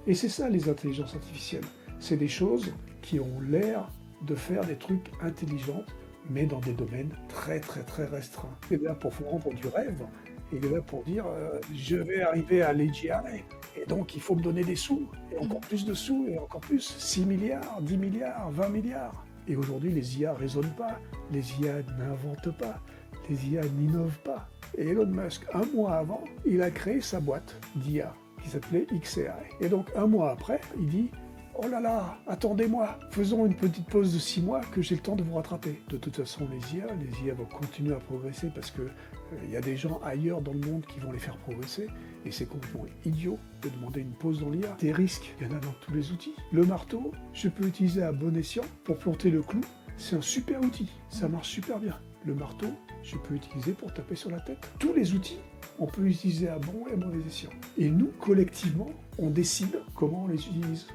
Et c'est ça les intelligences artificielles. C'est des choses qui ont l'air de faire des trucs intelligents, mais dans des domaines très très très restreints. Il est là pour vous rendre du rêve, il est là pour dire je vais arriver à l'AGI, et donc il faut me donner des sous, et encore plus de sous, et encore plus, 6 milliards, 10 milliards, 20 milliards. Et aujourd'hui les IA ne raisonnent pas, les IA n'inventent pas, les IA n'innovent pas. Et Elon Musk, un mois avant, il a créé sa boîte d'IA qui s'appelait XAI. Et donc un mois après, il dit « Oh là là, attendez-moi, faisons une petite pause de 6 mois que j'ai le temps de vous rattraper. » De toute façon, les IA vont continuer à progresser parce que y a des gens ailleurs dans le monde qui vont les faire progresser. Et c'est complètement idiot de demander une pause dans l'IA. Des risques, il y en a dans tous les outils. Le marteau, je peux l'utiliser à bon escient pour planter le clou. C'est un super outil, ça marche super bien. Le marteau, je peux l'utiliser pour taper sur la tête. Tous les outils, on peut les utiliser à bon et à mauvais escient. Et nous, collectivement, on décide comment on les utilise.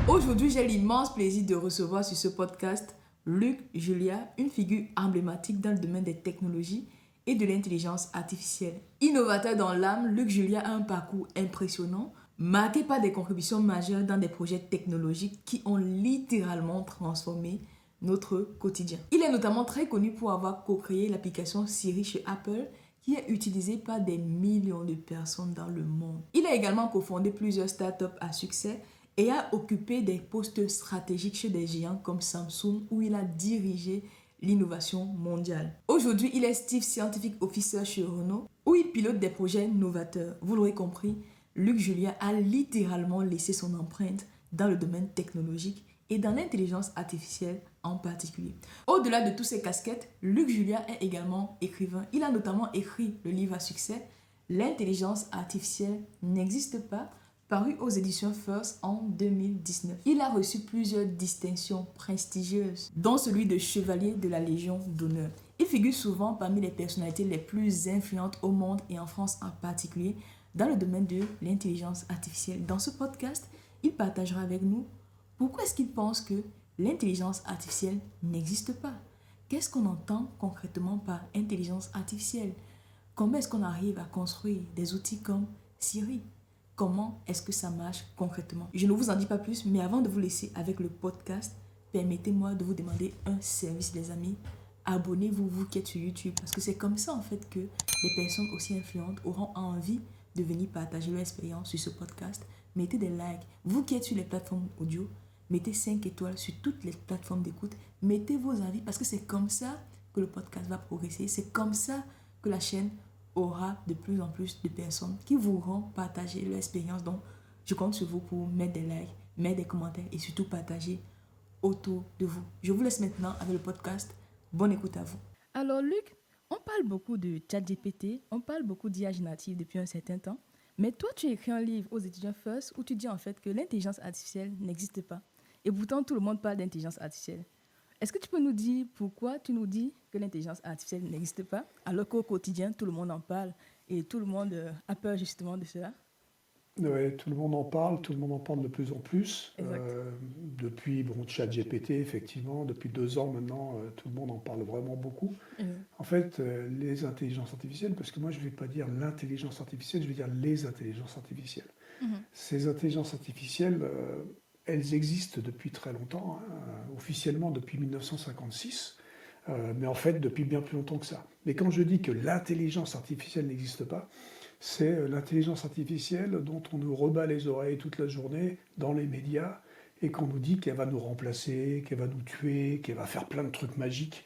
Aujourd'hui, j'ai l'immense plaisir de recevoir sur ce podcast Luc Julia, une figure emblématique dans le domaine des technologies et de l'intelligence artificielle. Innovateur dans l'âme, Luc Julia a un parcours impressionnant, marqué par des contributions majeures dans des projets technologiques qui ont littéralement transformé notre quotidien. Il est notamment très connu pour avoir co-créé l'application Siri chez Apple, qui est utilisée par des millions de personnes dans le monde. Il a également cofondé plusieurs startups à succès et a occupé des postes stratégiques chez des géants comme Samsung, où il a dirigé l'innovation mondiale. Aujourd'hui, il est Chief Scientific Officer chez Renault, où il pilote des projets novateurs. Vous l'aurez compris, Luc Julia a littéralement laissé son empreinte dans le domaine technologique et dans l'intelligence artificielle en particulier. Au-delà de toutes ces casquettes, Luc Julia est également écrivain. Il a notamment écrit le livre à succès « L'intelligence artificielle n'existe pas », paru aux éditions First en 2019. Il a reçu plusieurs distinctions prestigieuses, dont celui de chevalier de la Légion d'honneur. Il figure souvent parmi les personnalités les plus influentes au monde et en France en particulier dans le domaine de l'intelligence artificielle. Dans ce podcast, il partagera avec nous pourquoi est-ce qu'il pense que l'intelligence artificielle n'existe pas. Qu'est-ce qu'on entend concrètement par intelligence artificielle? Comment est-ce qu'on arrive à construire des outils comme Siri? Comment est-ce que ça marche concrètement? Je ne vous en dis pas plus, mais avant de vous laisser avec le podcast, permettez-moi de vous demander un service, les amis. Abonnez-vous, vous qui êtes sur YouTube, parce que c'est comme ça en fait que les personnes aussi influentes auront envie de venir partager leur expérience sur ce podcast. Mettez des likes. Vous qui êtes sur les plateformes audio, mettez 5 étoiles sur toutes les plateformes d'écoute. Mettez vos avis, parce que c'est comme ça que le podcast va progresser. C'est comme ça que la chaîne aura de plus en plus de personnes qui voudront partager leur expérience. Donc, je compte sur vous pour mettre des likes, mettre des commentaires et surtout partager autour de vous. Je vous laisse maintenant avec le podcast. Bonne écoute à vous. Alors, Luc, on parle beaucoup de ChatGPT, on parle beaucoup d'IA générative depuis un certain temps. Mais toi, tu as écrit un livre aux étudiants First où tu dis en fait que l'intelligence artificielle n'existe pas. Et pourtant, tout le monde parle d'intelligence artificielle. Est-ce que tu peux nous dire pourquoi tu nous dis que l'intelligence artificielle n'existe pas, alors qu'au quotidien, tout le monde en parle et tout le monde a peur justement de cela? Ouais, tout le monde en parle de plus en plus. Depuis ChatGPT, effectivement, depuis 2 ans maintenant, tout le monde en parle vraiment beaucoup. En fait, les intelligences artificielles, parce que moi je ne vais pas dire l'intelligence artificielle, je vais dire les intelligences artificielles. Ces intelligences artificielles, elles existent depuis très longtemps, officiellement depuis 1956, mais en fait depuis bien plus longtemps que ça. Mais quand je dis que l'intelligence artificielle n'existe pas, c'est l'intelligence artificielle dont on nous rebat les oreilles toute la journée dans les médias et qu'on nous dit qu'elle va nous remplacer, qu'elle va nous tuer, qu'elle va faire plein de trucs magiques.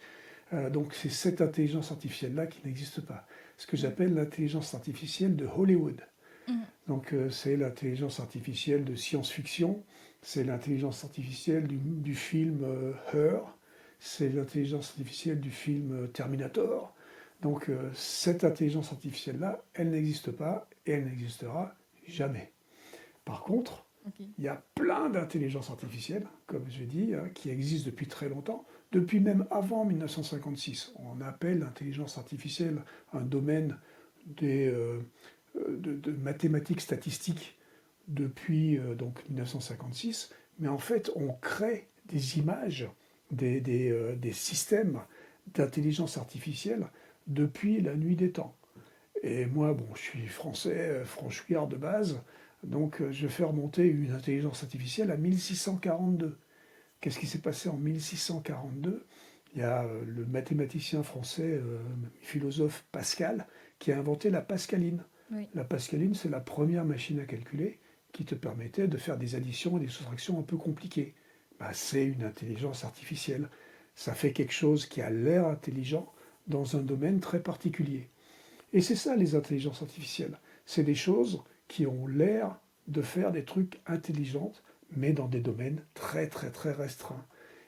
Donc c'est cette intelligence artificielle-là qui n'existe pas. Ce que j'appelle l'intelligence artificielle de Hollywood. Donc c'est l'intelligence artificielle de science-fiction, c'est l'intelligence artificielle du film Her, c'est l'intelligence artificielle du film Terminator. Donc cette intelligence artificielle-là, elle n'existe pas et elle n'existera jamais. Par contre, il y a plein d'intelligences artificielles, comme je dis, qui existent depuis très longtemps, depuis même avant 1956. On appelle l'intelligence artificielle un domaine de mathématiques statistiques depuis donc 1956, mais en fait on crée des images, des systèmes d'intelligence artificielle depuis la nuit des temps. Et moi, bon, je suis français, franchouillard de base, donc je fais remonter une intelligence artificielle à 1642. Qu'est-ce qui s'est passé en 1642? Il y a le mathématicien français, philosophe Pascal, qui a inventé la pascaline. Oui. La pascaline, c'est la première machine à calculer qui te permettait de faire des additions et des soustractions un peu compliquées. Bah, c'est une intelligence artificielle. Ça fait quelque chose qui a l'air intelligent dans un domaine très particulier. Et c'est ça les intelligences artificielles. C'est des choses qui ont l'air de faire des trucs intelligents, mais dans des domaines très très très restreints.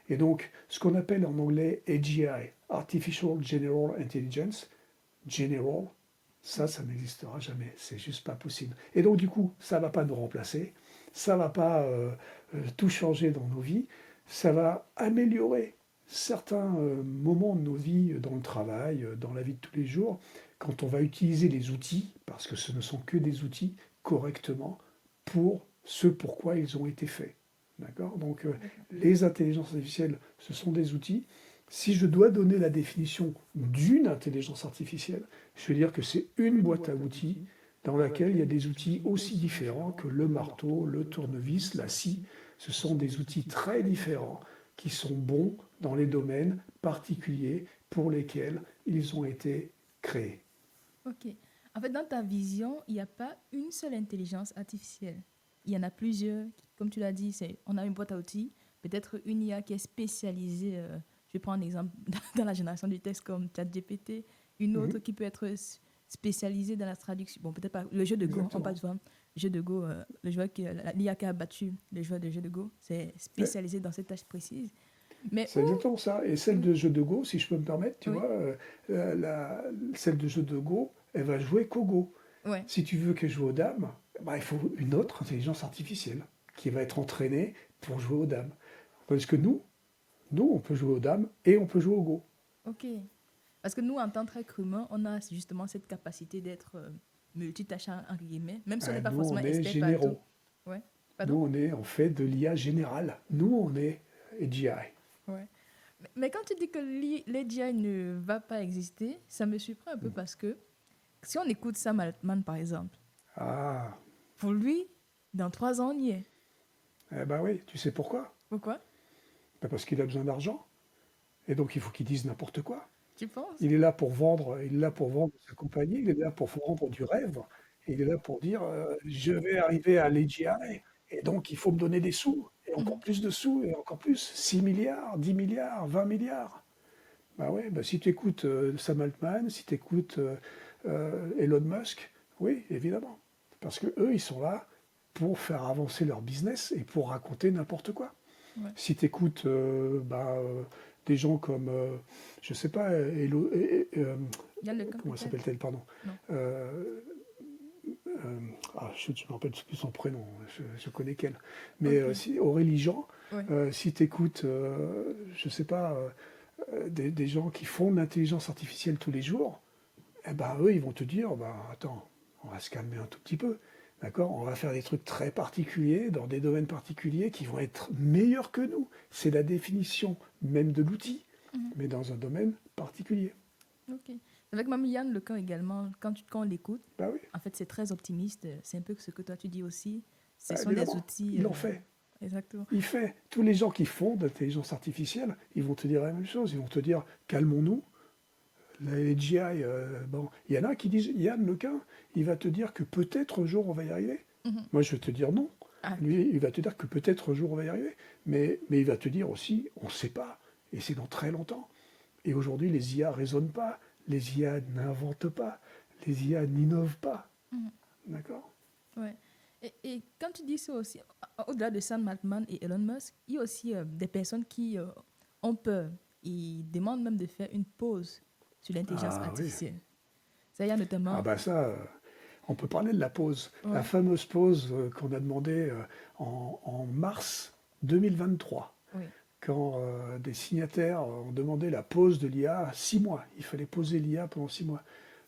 Et donc, ce qu'on appelle en anglais AGI, Artificial General Intelligence, General, ça n'existera jamais. C'est juste pas possible. Et donc, du coup, ça ne va pas nous remplacer, ça ne va pas tout changer dans nos vies, ça va améliorer certains moments de nos vies dans le travail, dans la vie de tous les jours, quand on va utiliser les outils, parce que ce ne sont que des outils, correctement, pour ce pourquoi ils ont été faits. D'accord? Donc, les intelligences artificielles, ce sont des outils. Si je dois donner la définition d'une intelligence artificielle, je vais dire que c'est une boîte à outils dans laquelle il y a des outils aussi différents que le marteau, le tournevis, la scie. Ce sont des outils très différents qui sont bons dans les domaines particuliers pour lesquels ils ont été créés. Ok. En fait, dans ta vision, il n'y a pas une seule intelligence artificielle. Il y en a plusieurs. Comme tu l'as dit, on a une boîte à outils, peut-être une IA qui est spécialisée. Je vais prendre un exemple dans la génération du texte comme ChatGPT, une autre qui peut être spécialisée dans la traduction. Bon, peut-être pas. Le jeu de Go, on parle souvent. Le jeu de Go, le joueur l'IA qui a battu les joueurs de jeu de Go, c'est spécialisé dans cette tâche précise. Mais C'est exactement ça. Et celle de jeu de Go, si je peux me permettre, tu oui, vois, celle de jeu de Go, elle va jouer qu'au Go. ouais, Si tu veux qu'elle joue aux dames, bah, il faut une autre intelligence artificielle qui va être entraînée pour jouer aux dames. Parce que nous, on peut jouer aux dames et on peut jouer au Go. ok. Parce que nous, en tant qu'être humain, on a justement cette capacité d'être multitâchant, entre guillemets, même si on n'est pas Nous, forcément on est expert partout. généraux. Ouais, Nous, pardon? on est en fait de l'IA générale. Nous, on est AGI. Ouais. Mais quand tu dis que l'AGI ne va pas exister, ça me surprend un peu parce que si on écoute Sam Altman, par exemple, Ah, pour lui, dans 3 ans, on y est. eh ben oui, tu sais pourquoi? Pourquoi? Ben parce qu'il a besoin d'argent. Et donc, il faut qu'il dise n'importe quoi. Tu penses? Il est là pour vendre, il est là pour vendre sa compagnie, il est là pour vendre du rêve. Il est là pour dire je vais arriver à l'AGI et donc il faut me donner des sous, et encore Mhm. plus de sous, et encore plus, 6 milliards, 10 milliards, 20 milliards. Bah ouais, bah si tu écoutes Sam Altman, si tu écoutes Elon Musk, oui, évidemment. Parce que eux, ils sont là pour faire avancer leur business et pour raconter n'importe quoi. Ouais. Si tu écoutes des gens comme, je sais pas, Yann Lequin, comment peut-être? s'appelle-t-elle, pardon, Non. euh, je ne me rappelle plus son prénom, je connais qu'elle. Mais Ok. Aurélie Jean, Ouais. si tu écoutes, je sais pas, des gens qui font de l'intelligence artificielle tous les jours, eh ben, eux, ils vont te dire, bah, attends, on va se calmer un tout petit peu. D'accord? On va faire des trucs très particuliers, dans des domaines particuliers qui vont être meilleurs que nous. C'est la définition même de l'outil, Mhm. mais dans un domaine particulier. Ok. Avec même Yann Lequin également, quand on l'écoute, Bah oui, en fait, c'est très optimiste. C'est un peu ce que toi tu dis aussi. Ce bah sont des évidemment, outils. il en fait. Exactement. Il fait. Tous les gens qui font de l'intelligence artificielle, ils vont te dire la même chose. Ils vont te dire, calmons-nous. Les GI, bon, il y en a qui disent, Yann Lequin, il va te dire que peut-être un jour on va y arriver. Mhm. Moi, je vais te dire non. Ah, Lui, il va te dire que peut-être un jour on va y arriver. Mais il va te dire aussi, on ne sait pas. Et c'est dans très longtemps. Et aujourd'hui, les IA ne raisonnent pas. Les IA n'inventent pas. Les IA n'innovent pas. mhm. D'accord? Ouais. Et quand tu dis ça aussi, au-delà de Sam Altman et Elon Musk, il y a aussi des personnes qui ont peur. Ils demandent même de faire une pause sur l'intelligence Ah oui. artificielle. Ça, il y a Ah notamment. bah ça, on peut parler de la pause. La Ouais. fameuse pause qu'on a demandée en mars 2023, Oui. quand des signataires ont demandé la pause de l'IA à 6 mois. Il fallait poser l'IA pendant 6 mois.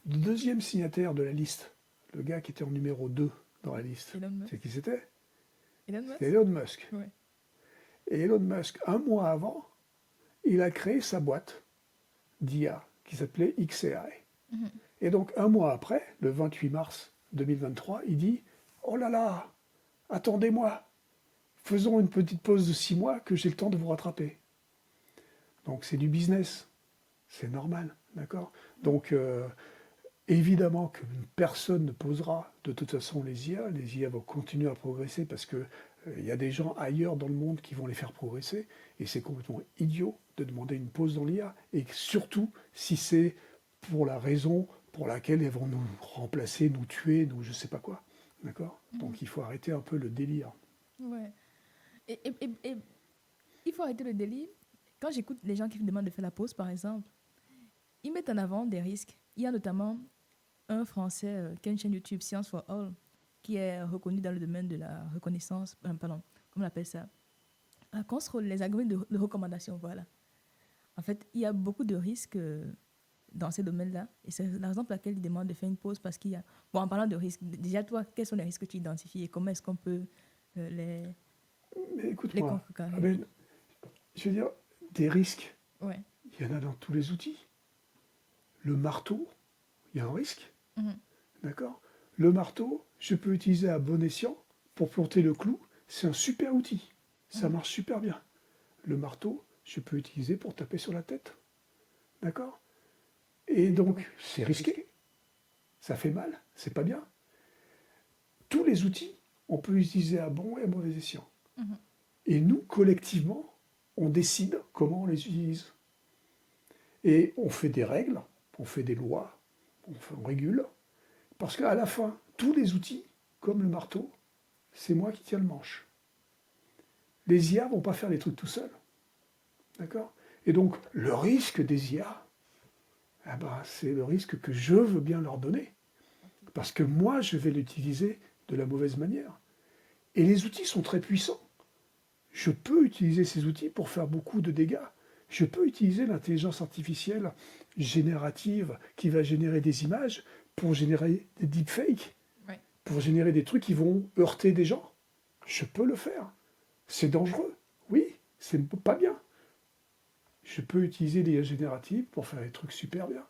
Le deuxième signataire de la liste, le gars qui était en numéro 2 dans la liste, Elon c'est Musk. qui c'était? Elon C'était Musk? Elon Musk. Ouais. Et Elon Musk, un mois avant, il a créé sa boîte d'IA qui s'appelait XAI. Mhm. Et donc, un mois après, le 28 mars 2023, il dit, oh là là, attendez-moi, faisons une petite pause de 6 mois que j'ai le temps de vous rattraper. Donc, c'est du business. C'est normal, d'accord? Donc, évidemment que personne ne posera de toute façon les IA. Les IA vont continuer à progresser parce que il y a des gens ailleurs dans le monde qui vont les faire progresser. Et c'est complètement idiot de demander une pause dans l'IA. Et surtout si c'est pour la raison pour laquelle elles vont nous remplacer, nous tuer, nous je sais pas quoi. D'accord? Donc il faut arrêter un peu le délire. Ouais. Et il faut arrêter le délire. Quand j'écoute les gens qui me demandent de faire la pause, par exemple, ils mettent en avant des risques. Il y a notamment un Français qui a une chaîne YouTube, Science for All, qui est reconnu dans le domaine de la reconnaissance, pardon, comment on appelle ça, contrôle les algorithmes de recommandation, voilà. En fait, il y a beaucoup de risques dans ces domaines-là, et c'est la raison pour laquelle ils demandent de faire une pause, parce qu'il y a... Bon, en parlant de risques, déjà, toi, quels sont les risques que tu identifies et comment est-ce qu'on peut les Mais écoute-moi, contrecarrer? Abel, je veux dire, des risques, Ouais. il y en a dans tous les outils. Le marteau, il y a un risque. Mhm. D'accord? Le marteau, je peux utiliser à bon escient pour planter le clou. C'est un super outil. Ça marche super bien. Le marteau, je peux utiliser pour taper sur la tête. D'accord? Et donc, c'est risqué. Ça fait mal. C'est pas bien. Tous les outils, on peut les utiliser à bon et à mauvais escient. Mhm. Et nous, collectivement, on décide comment on les utilise. Et on fait des règles, on fait des lois, on régule. Parce qu'à la fin, tous les outils, comme le marteau, c'est moi qui tiens le manche. Les IA ne vont pas faire les trucs tout seuls. D'accord? Et donc, le risque des IA, eh ben, c'est le risque que je veux bien leur donner. Parce que moi, je vais l'utiliser de la mauvaise manière. Et les outils sont très puissants. Je peux utiliser ces outils pour faire beaucoup de dégâts. Je peux utiliser l'intelligence artificielle générative qui va générer des images pour générer des deepfakes, Ouais. pour générer des trucs qui vont heurter des gens. Je peux le faire. C'est dangereux. Oui, c'est pas bien. Je peux utiliser l'IA générative pour faire des trucs super bien.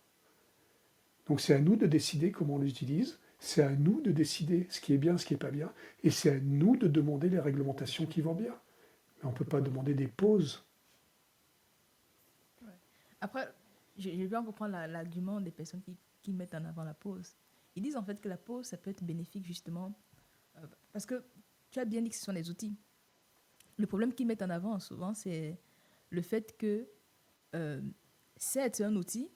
Donc c'est à nous de décider comment on l'utilise, c'est à nous de décider ce qui est bien, ce qui n'est pas bien, et c'est à nous de demander les réglementations qui vont bien. Mais on ne peut pas demander des pauses. Ouais. Après, je vais bien comprendre l'argument des personnes qui mettent en avant la pause. Ils disent en fait que la pause, ça peut être bénéfique justement parce que tu as bien dit que ce sont des outils. Le problème qu'ils mettent en avant souvent, c'est le fait que c'est un outil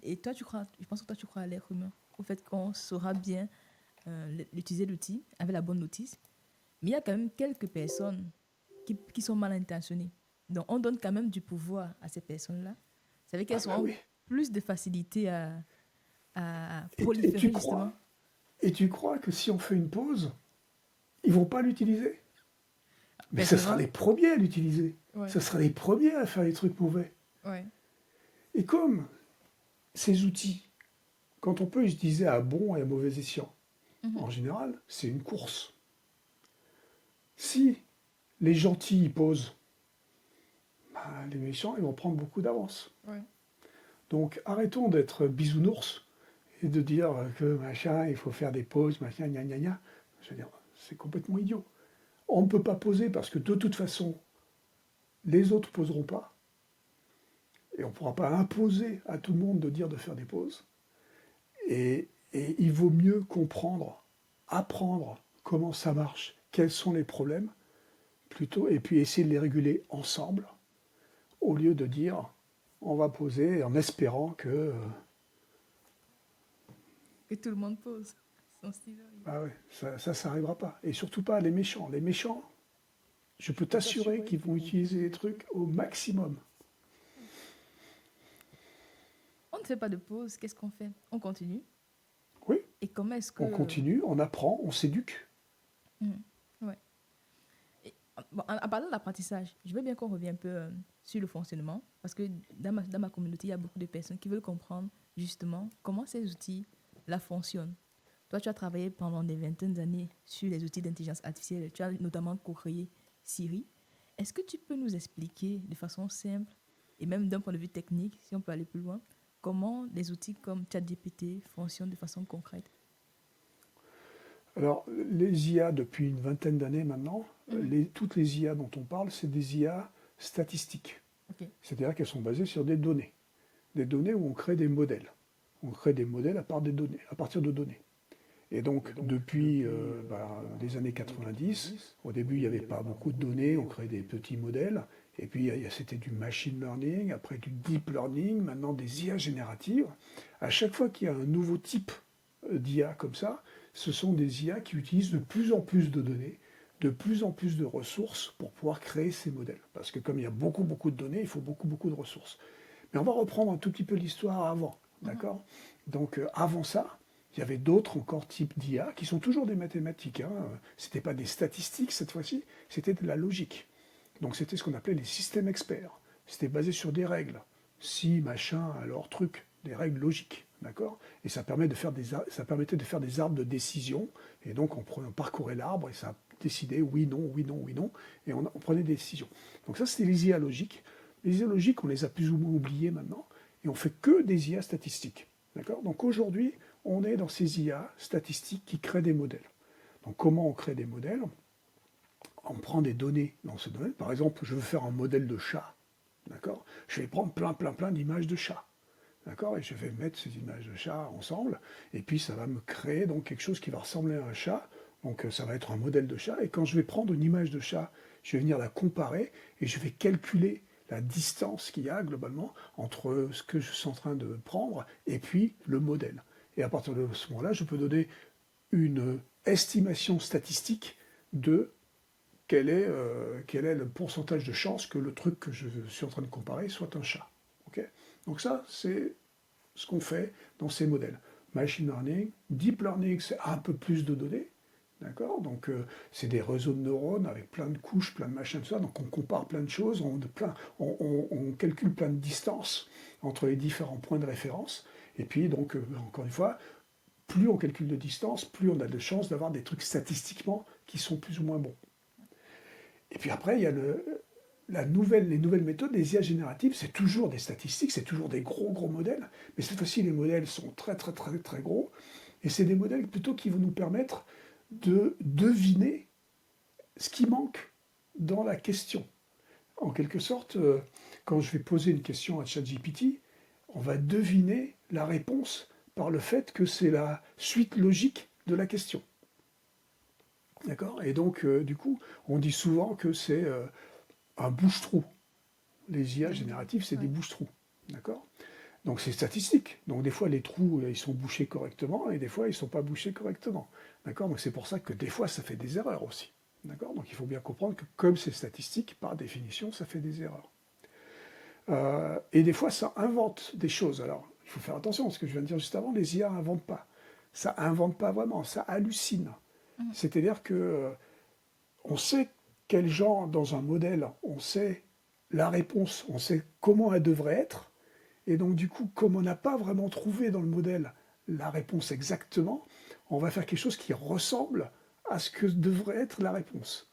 et toi, je pense que toi, tu crois à l'être humain, au fait qu'on saura bien l'utiliser l'outil avec la bonne notice. Mais il y a quand même quelques personnes qui sont mal intentionnées. Donc, on donne quand même du pouvoir à ces personnes-là. Ça veut dire Ah qu'elles bah auront oui. plus de facilité à Et proliférer, justement. tu crois que si on fait une pause, ils vont pas l'utiliser? Mais ce sera Personnellement, les premiers à l'utiliser. ouais, Ce sera les premiers à faire les trucs mauvais. ouais. Et comme ces outils, quand on peut les utiliser à bon et à mauvais escient, Mhm. en général, c'est une course. Si les gentils y posent, bah, les méchants, ils vont prendre beaucoup d'avance. Ouais. Donc arrêtons d'être bisounours et de dire que machin, il faut faire des pauses, machin, gna gna gna. Je veux dire, c'est complètement idiot. On ne peut pas poser parce que de toute façon, les autres ne poseront pas. Et on ne pourra pas imposer à tout le monde de dire de faire des pauses. Et il vaut mieux comprendre, apprendre comment ça marche, quels sont les problèmes, plutôt, et puis essayer de les réguler ensemble, au lieu de dire on va poser en espérant que Que tout le monde pose son stylo. ah ouais, ça n'arrivera pas. Et surtout pas les méchants. Les méchants, je peux t'assurer qu'ils vont utiliser les trucs au maximum. On ne fait pas de pause, qu'est-ce qu'on fait? On continue. Oui, Et comment est-ce on que... continue, on apprend, on s'éduque. Mhm. Ouais. Et, bon, en parlant de l'apprentissage, je veux bien qu'on revienne un peu sur le fonctionnement, parce que dans ma communauté, il y a beaucoup de personnes qui veulent comprendre justement comment ces outils-là fonctionnent. Toi, tu as travaillé pendant des vingtaines d'années sur les outils d'intelligence artificielle. Tu as notamment co-créé Siri. Est-ce que tu peux nous expliquer de façon simple, et même d'un point de vue technique, si on peut aller plus loin, comment des outils comme ChatGPT fonctionnent de façon concrète? Alors, les IA, depuis une vingtaine d'années maintenant, toutes les IA dont on parle, c'est des IA statistiques. Ok. C'est-à-dire qu'elles sont basées sur des données. Des données où on crée des modèles. On crée des modèles à partir de données. Et donc, depuis les années 90, au début, il n'y avait pas beaucoup de données, on créait des petits modèles. Et puis, c'était du machine learning, après du deep learning, maintenant des IA génératives. À chaque fois qu'il y a un nouveau type d'IA comme ça, ce sont des IA qui utilisent de plus en plus de données, de plus en plus de ressources pour pouvoir créer ces modèles. Parce que comme il y a beaucoup, beaucoup de données, il faut beaucoup, beaucoup de ressources. Mais on va reprendre un tout petit peu l'histoire avant, d'accord? Donc avant ça, il y avait d'autres encore types d'IA qui sont toujours des mathématiques. Ce n'était pas des statistiques cette fois-ci, c'était de la logique. Donc c'était ce qu'on appelait les systèmes experts. C'était basé sur des règles. Si, machin, alors truc, des règles logiques. D'accord? Et ça permettait de faire des arbres de décision. Et donc on parcourait l'arbre et ça décidait oui, non, oui, non, oui, non. Et on prenait des décisions. Donc ça, c'était les IA logiques. Les IA logiques, on les a plus ou moins oubliées maintenant. Et on fait que des IA statistiques. D'accord? Donc aujourd'hui, on est dans ces IA statistiques qui créent des modèles. Donc comment on crée des modèles? On prend des données dans ce domaine. Par exemple, je veux faire un modèle de chat. D'accord? Je vais prendre plein d'images de chats. D'accord? Et je vais mettre ces images de chats ensemble. Et puis ça va me créer donc quelque chose qui va ressembler à un chat. Donc ça va être un modèle de chat. Et quand je vais prendre une image de chat, je vais venir la comparer et je vais calculer la distance qu'il y a globalement entre ce que je suis en train de prendre et puis le modèle. Et à partir de ce moment-là, je peux donner une estimation statistique de quel est le pourcentage de chance que le truc que je suis en train de comparer soit un chat. Okay? Donc ça, c'est ce qu'on fait dans ces modèles. Machine learning, deep learning, c'est un peu plus de données. D'accord? Donc c'est des réseaux de neurones avec plein de couches, plein de machins, tout ça. Donc on compare plein de choses, on calcule plein de distances entre les différents points de référence. Et puis donc, encore une fois, plus on calcule de distance, plus on a de chances d'avoir des trucs statistiquement qui sont plus ou moins bons. Et puis après, il y a les nouvelles méthodes, les IA génératives, c'est toujours des statistiques, c'est toujours des gros modèles. Mais cette fois-ci, les modèles sont très gros. Et c'est des modèles plutôt qui vont nous permettre de deviner ce qui manque dans la question. En quelque sorte, quand je vais poser une question à ChatGPT, on va deviner la réponse par le fait que c'est la suite logique de la question. D'accord? Et donc, du coup, on dit souvent que c'est un bouche-trou. Les IA génératives, c'est des bouche-trous. D'accord? Donc c'est statistique. Donc des fois, les trous, ils sont bouchés correctement et des fois, ils ne sont pas bouchés correctement. D'accord? Donc c'est pour ça que des fois, ça fait des erreurs aussi. D'accord? Donc il faut bien comprendre que comme c'est statistique, par définition, ça fait des erreurs. Et des fois, ça invente des choses. Alors, il faut faire attention, ce que je viens de dire juste avant, les IA n'inventent pas. Ça invente pas vraiment, ça hallucine. C'est-à-dire que on sait quel genre dans un modèle, on sait la réponse, on sait comment elle devrait être, et donc du coup, comme on n'a pas vraiment trouvé dans le modèle la réponse exactement, on va faire quelque chose qui ressemble à ce que devrait être la réponse,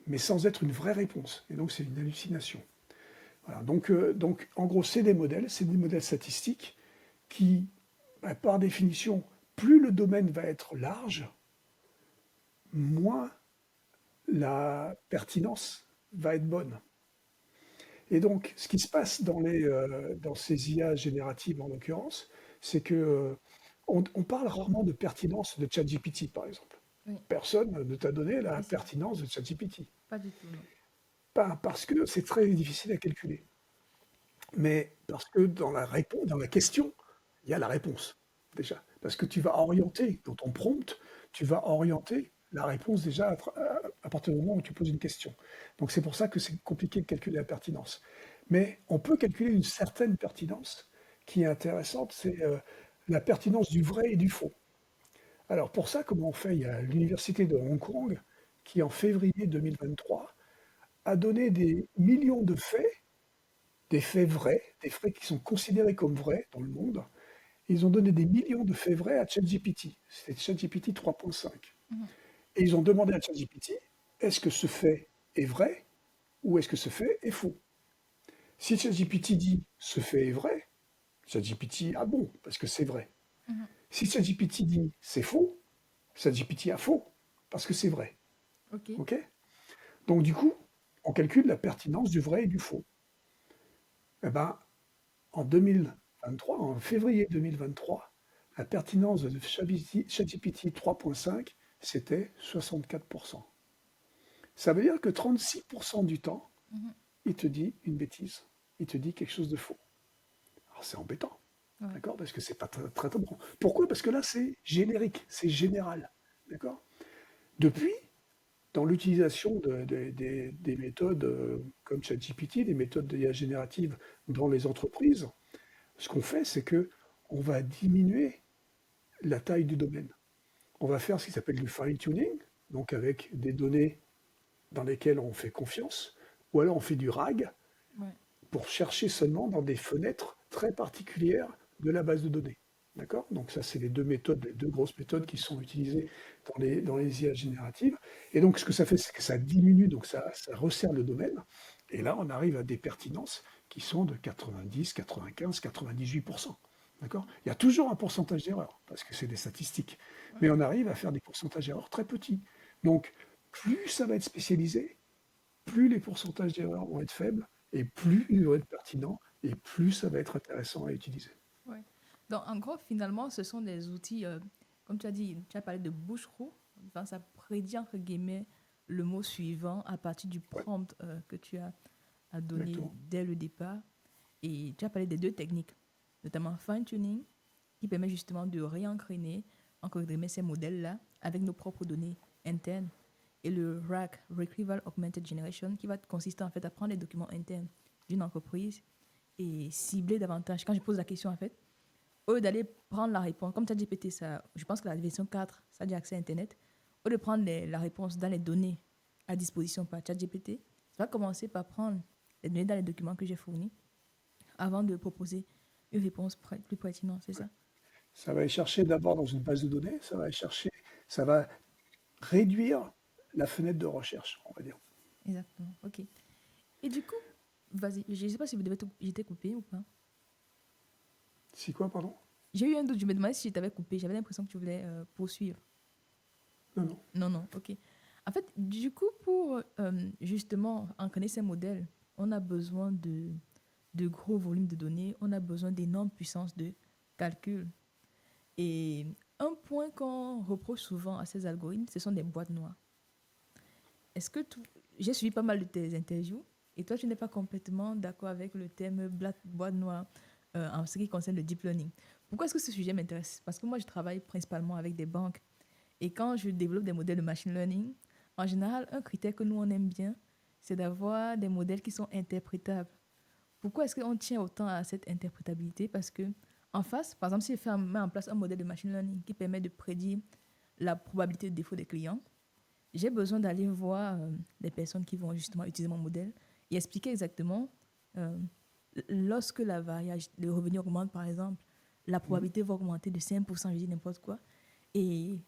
mais sans être une vraie réponse. Et donc c'est une hallucination. Voilà, donc en gros, c'est des modèles statistiques qui, par définition, plus le domaine va être large, moins la pertinence va être bonne. Et donc, ce qui se passe dans ces IA génératives, en l'occurrence, c'est que on parle rarement de pertinence de ChatGPT, par exemple. Oui. Personne ne t'a donné la Oui, c'est vrai. pertinence de ChatGPT. Pas du tout, non. Pas parce que c'est très difficile à calculer, mais parce que dans la question, il y a la réponse, déjà. Parce que tu vas orienter, dans ton prompt, tu vas orienter la réponse déjà à partir du moment où tu poses une question. Donc c'est pour ça que c'est compliqué de calculer la pertinence. Mais on peut calculer une certaine pertinence qui est intéressante, c'est la pertinence du vrai et du faux. Alors pour ça, comment on fait? Il y a l'université de Hong Kong qui, en février 2023, a donné des millions de faits, des faits vrais, des faits qui sont considérés comme vrais dans le monde. Ils ont donné des millions de faits vrais à ChatGPT. C'était ChatGPT 3.5. Et ils ont demandé à ChatGPT, est-ce que ce fait est vrai ou est-ce que ce fait est faux? Si ChatGPT dit ce fait est vrai, ChatGPT, ah bon, parce que c'est vrai. Mhm. Si ChatGPT dit c'est faux, ChatGPT a faux, parce que c'est vrai. Ok. OK? Donc du coup, on calcule la pertinence du vrai et du faux. Eh ben, en 2023, en février 2023, la pertinence de ChatGPT 3.5, c'était 64%. Ça veut dire que 36% du temps, Mhm. il te dit une bêtise. Il te dit quelque chose de faux. Alors c'est embêtant, Ouais. d'accord? Parce que c'est pas très, très, très bon. Pourquoi? Parce que là, c'est générique, c'est général, d'accord? Depuis, dans l'utilisation des méthodes comme ChatGPT, des méthodes d'IA générative dans les entreprises, ce qu'on fait, c'est que on va diminuer la taille du domaine. On va faire ce qui s'appelle du fine-tuning, donc avec des données dans lesquelles on fait confiance, ou alors on fait du RAG Ouais. pour chercher seulement dans des fenêtres très particulières de la base de données. D'accord? Donc ça, c'est les deux méthodes, les deux grosses méthodes qui sont utilisées dans les IA génératives. Et donc ce que ça fait, c'est que ça diminue, donc ça resserre le domaine. Et là, on arrive à des pertinences qui sont de 90, 95, 98%. D'accord? Il y a toujours un pourcentage d'erreur, parce que c'est des statistiques. Mais on arrive à faire des pourcentages d'erreur très petits. Donc, plus ça va être spécialisé, plus les pourcentages d'erreur vont être faibles, et plus ils vont être pertinents, et plus ça va être intéressant à utiliser. Ouais. Donc, en gros, finalement, ce sont des outils, comme tu as dit, tu as parlé de bouche-trou. Enfin, ça prédit, entre guillemets, le mot suivant à partir du Ouais, prompt que tu as donné exactement. dès le départ. Et tu as parlé des deux techniques, notamment fine-tuning, qui permet justement de réentraîner, entre guillemets, ces modèles-là avec nos propres données internes. Et le RAG, Retrieval Augmented Generation, qui va consister en fait à prendre les documents internes d'une entreprise et cibler davantage. Quand je pose la question, en fait, au lieu d'aller prendre la réponse, comme tu as GPT, ça, je pense que la version 4, ça a déjà accès à Internet, au lieu de prendre la réponse dans les données à disposition par ChatGPT, ça va commencer par prendre les données dans les documents que j'ai fournis avant de proposer une réponse plus pertinente, c'est ça? Ça va aller chercher d'abord dans une base de données, ça va réduire la fenêtre de recherche, on va dire. Exactement, ok. Et du coup, vas-y, je ne sais pas si vous devez j'étais coupé ou pas. Si quoi, pardon? J'ai eu un doute, je me demandais si je t'avais coupé, j'avais l'impression que tu voulais poursuivre. Non, non. Non, non, ok. En fait, du coup, pour justement entraîner ces modèles, on a besoin de gros volumes de données, on a besoin d'énormes puissances de calcul. Et un point qu'on reproche souvent à ces algorithmes, ce sont des boîtes noires. Est-ce que j'ai suivi pas mal de tes interviews et toi, tu n'es pas complètement d'accord avec le terme boîte noire en ce qui concerne le deep learning. Pourquoi est-ce que ce sujet m'intéresse? Parce que moi, je travaille principalement avec des banques et quand je développe des modèles de machine learning, en général, un critère que nous, on aime bien, c'est d'avoir des modèles qui sont interprétables. Pourquoi est-ce qu'on tient autant à cette interprétabilité? Parce que en face, par exemple, si je mets en place un modèle de machine learning qui permet de prédire la probabilité de défaut des clients, j'ai besoin d'aller voir les personnes qui vont justement utiliser mon modèle et expliquer exactement euh, lorsque le revenu augmente, par exemple, la Mhm. probabilité va augmenter de 5%, je dis n'importe quoi. Et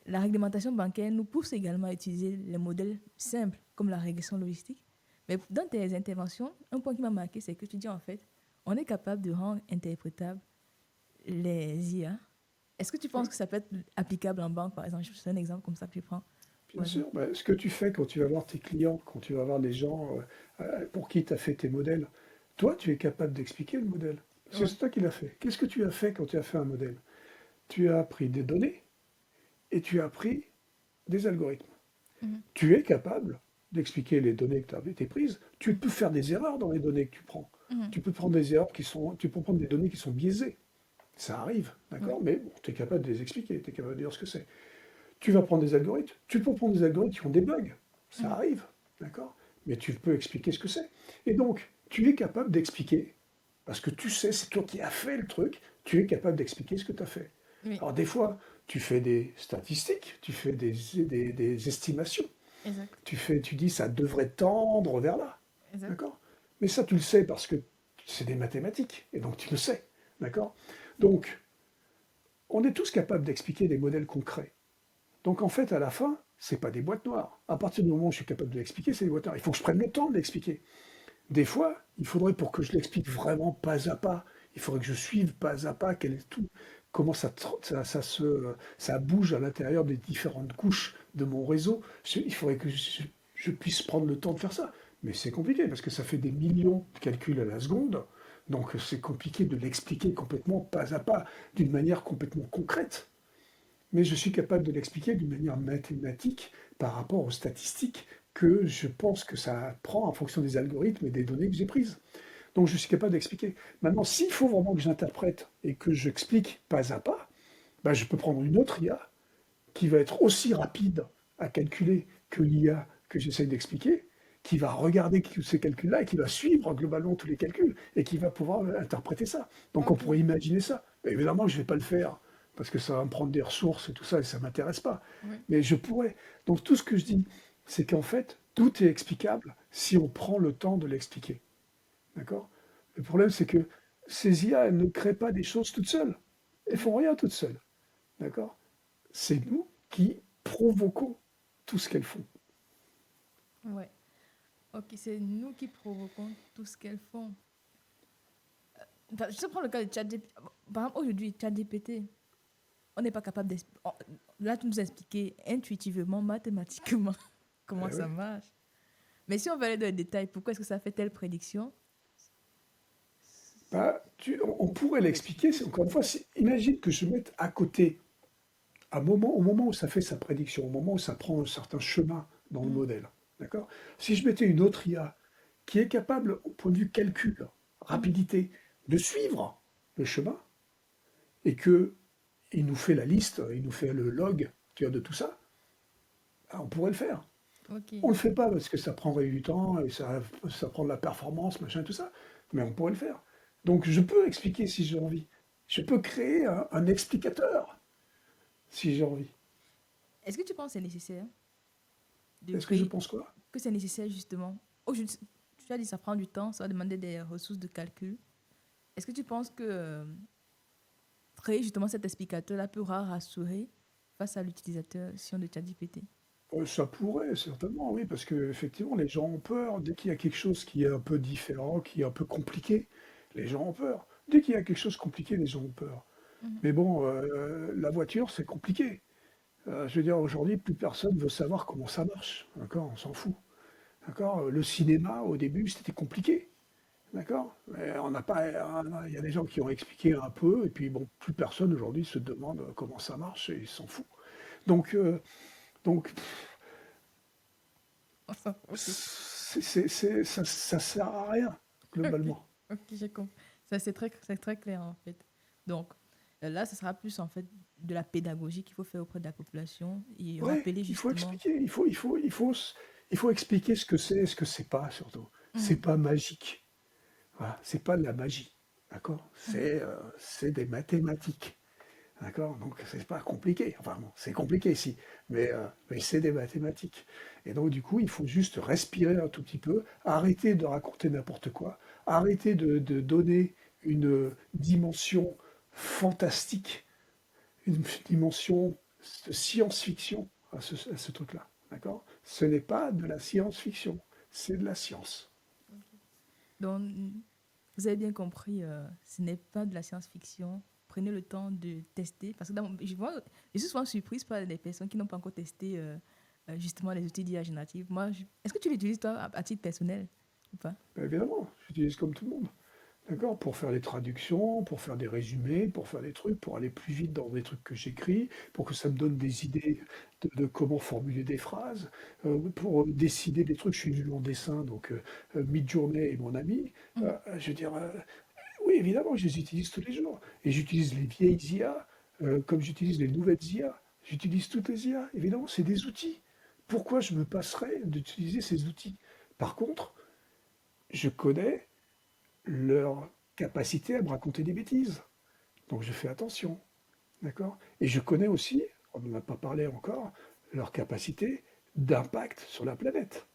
la réglementation bancaire nous pousse également à utiliser les modèles simples comme la régression logistique. Mais dans tes interventions, un point qui m'a marqué, c'est que tu dis en fait, on est capable de rendre interprétables les IA. Est-ce que tu penses Ouais, que ça peut être applicable en banque, par exemple? C'est un exemple comme ça que je prends. bien Vas-y. sûr. Bah, ce que tu fais quand tu vas voir tes clients, quand tu vas voir les gens pour qui tu as fait tes modèles, toi, tu es capable d'expliquer le modèle. Parce que Ouais. c'est toi qui l'as fait. Qu'est-ce que tu as fait quand tu as fait un modèle? Tu as pris des données et tu as pris des algorithmes. Mhm. Tu es capable d'expliquer les données que tu as été prises. Tu peux faire des erreurs dans les données que tu prends. Mhm. Tu peux prendre des erreurs tu peux prendre des données qui sont biaisées. Ça arrive, Ouais. d'accord? Mais bon, tu es capable de les expliquer, tu es capable de dire ce que c'est. Tu vas prendre des algorithmes. Tu peux prendre des algorithmes qui ont des bugs. Ça Mhm. arrive, d'accord? Mais tu peux expliquer ce que c'est. Et donc, tu es capable d'expliquer, parce que tu sais, c'est toi qui as fait le truc, tu es capable d'expliquer ce que tu as fait. Oui, Alors des fois, tu fais des statistiques, tu fais des estimations. exact. Tu dis ça devrait tendre vers là, Exact. d'accord? Mais ça, tu le sais parce que c'est des mathématiques, et donc tu le sais, d'accord? Donc, on est tous capables d'expliquer des modèles concrets. Donc en fait, à la fin, c'est pas des boîtes noires. À partir du moment où je suis capable de l'expliquer, c'est des boîtes noires. Il faut que je prenne le temps de l'expliquer. Des fois, il faudrait pour que je l'explique vraiment pas à pas, Il faudrait que je suive pas à pas quel est tout, comment ça bouge à l'intérieur des différentes couches de mon réseau. Il faudrait que je puisse prendre le temps de faire ça. Mais c'est compliqué parce que ça fait des millions de calculs à la seconde. Donc c'est compliqué de l'expliquer complètement pas à pas, d'une manière complètement concrète. Mais je suis capable de l'expliquer d'une manière mathématique par rapport aux statistiques que je pense que ça prend en fonction des algorithmes et des données que j'ai prises. Donc je suis capable d'expliquer. Maintenant, s'il faut vraiment que j'interprète et que j'explique pas à pas, ben, je peux prendre une autre IA qui va être aussi rapide à calculer que l'IA que j'essaye d'expliquer, qui va regarder tous ces calculs-là et qui va suivre globalement tous les calculs et qui va pouvoir interpréter ça. Donc on Ok. pourrait imaginer ça. Mais évidemment, je ne vais pas le faire parce que ça va me prendre des ressources et tout ça et ça ne m'intéresse pas. Ouais. Mais je pourrais. Donc tout ce que je dis, c'est qu'en fait, tout est explicable si on prend le temps de l'expliquer. D'accord? Le problème, c'est que ces IA, elles ne créent pas des choses toutes seules. Elles font rien toutes seules. D'accord? C'est nous qui provoquons tout ce qu'elles font. Ouais. Ok, c'est nous qui provoquons tout ce qu'elles font. Enfin, je te prends le cas de ChatGPT. Par exemple, aujourd'hui, ChatGPT, on n'est pas capable d'expliquer. Là, tu nous as expliqué intuitivement, mathématiquement, comment Eh ça oui. marche. Mais si on va aller dans les détails, pourquoi est-ce que ça fait telle prédiction? Bah, on pourrait l'expliquer, encore une fois, imagine que je mette à côté, au moment où ça fait sa prédiction, au moment où ça prend un certain chemin dans le Mhm. modèle, d'accord? Si je mettais une autre IA qui est capable, au point de vue calcul, Mhm. rapidité, de suivre le chemin, et que il nous fait la liste, il nous fait le log, tu vois, de tout ça, ah, on pourrait le faire. Ok. On le fait pas parce que ça prendrait du temps et ça prend de la performance, machin, tout ça. Mais on pourrait le faire. Donc je peux expliquer si j'ai envie. Je peux créer un explicateur si j'ai envie. Est-ce que tu penses que c'est nécessaire de Est-ce que je créer, pense quoi? que c'est nécessaire justement? Aujourd'hui, tu as dit que ça prend du temps, ça va demander des ressources de calcul. Est-ce que tu penses que créer justement cet explicateur-là pourra rassurer face à l'utilisateur si on de ChatGPT? Ça pourrait, certainement, oui, parce que effectivement, les gens ont peur. Dès qu'il y a quelque chose qui est un peu différent, qui est un peu compliqué, les gens ont peur. Dès qu'il y a quelque chose de compliqué, les gens ont peur. Mhm. Mais bon, la voiture, c'est compliqué. Je veux dire, aujourd'hui, plus personne veut savoir comment ça marche. D'accord? On s'en fout. D'accord? Le cinéma, au début, c'était compliqué. D'accord? Mais on n'a pas, il y a des gens qui ont expliqué un peu, et puis bon, plus personne aujourd'hui se demande comment ça marche et il s'en fout. Donc, pff, Enfin, ok. ça sert à rien, Ok, globalement. ok, j'ai compris. Ça, c'est très clair en fait. Donc, là, ce sera plus en fait de la pédagogie qu'il faut faire auprès de la population et Oui, rappeler il faut justement. expliquer, il faut expliquer ce que c'est et ce que c'est pas, surtout. C'est Mhm, pas magique. Voilà, c'est pas de la magie. D'accord? mhm. C'est des mathématiques. D'accord? Donc c'est pas compliqué. Enfin bon, c'est compliqué si, mais c'est des mathématiques. Et donc du coup, il faut juste respirer un tout petit peu, arrêter de raconter n'importe quoi, arrêter de donner une dimension fantastique, une dimension de science-fiction à ce truc-là. D'accord? Ce n'est pas de la science-fiction, c'est de la science. Donc, vous avez bien compris, ce n'est pas de la science-fiction. Prenez le temps de tester. Parce que je suis souvent surprise par les personnes qui n'ont pas encore testé justement les outils d'IA générative. Est-ce que tu l'utilises toi à titre personnel ou pas? Ben, évidemment, j'utilise comme tout le monde. D'accord? Pour faire des traductions, pour faire des résumés, pour faire des trucs, pour aller plus vite dans des trucs que j'écris, pour que ça me donne des idées de comment formuler des phrases, pour décider des trucs. Je suis nul en dessin, donc Midjourney est mon ami. Mhm. Je veux dire, oui, évidemment, je les utilise tous les jours. Et j'utilise les vieilles IA, comme j'utilise les nouvelles IA. J'utilise toutes les IA. Évidemment, c'est des outils. Pourquoi je me passerais d'utiliser ces outils? Par contre, je connais leur capacité à me raconter des bêtises. Donc je fais attention, d'accord? Et je connais aussi, on n'en a pas parlé encore, leur capacité d'impact sur la planète,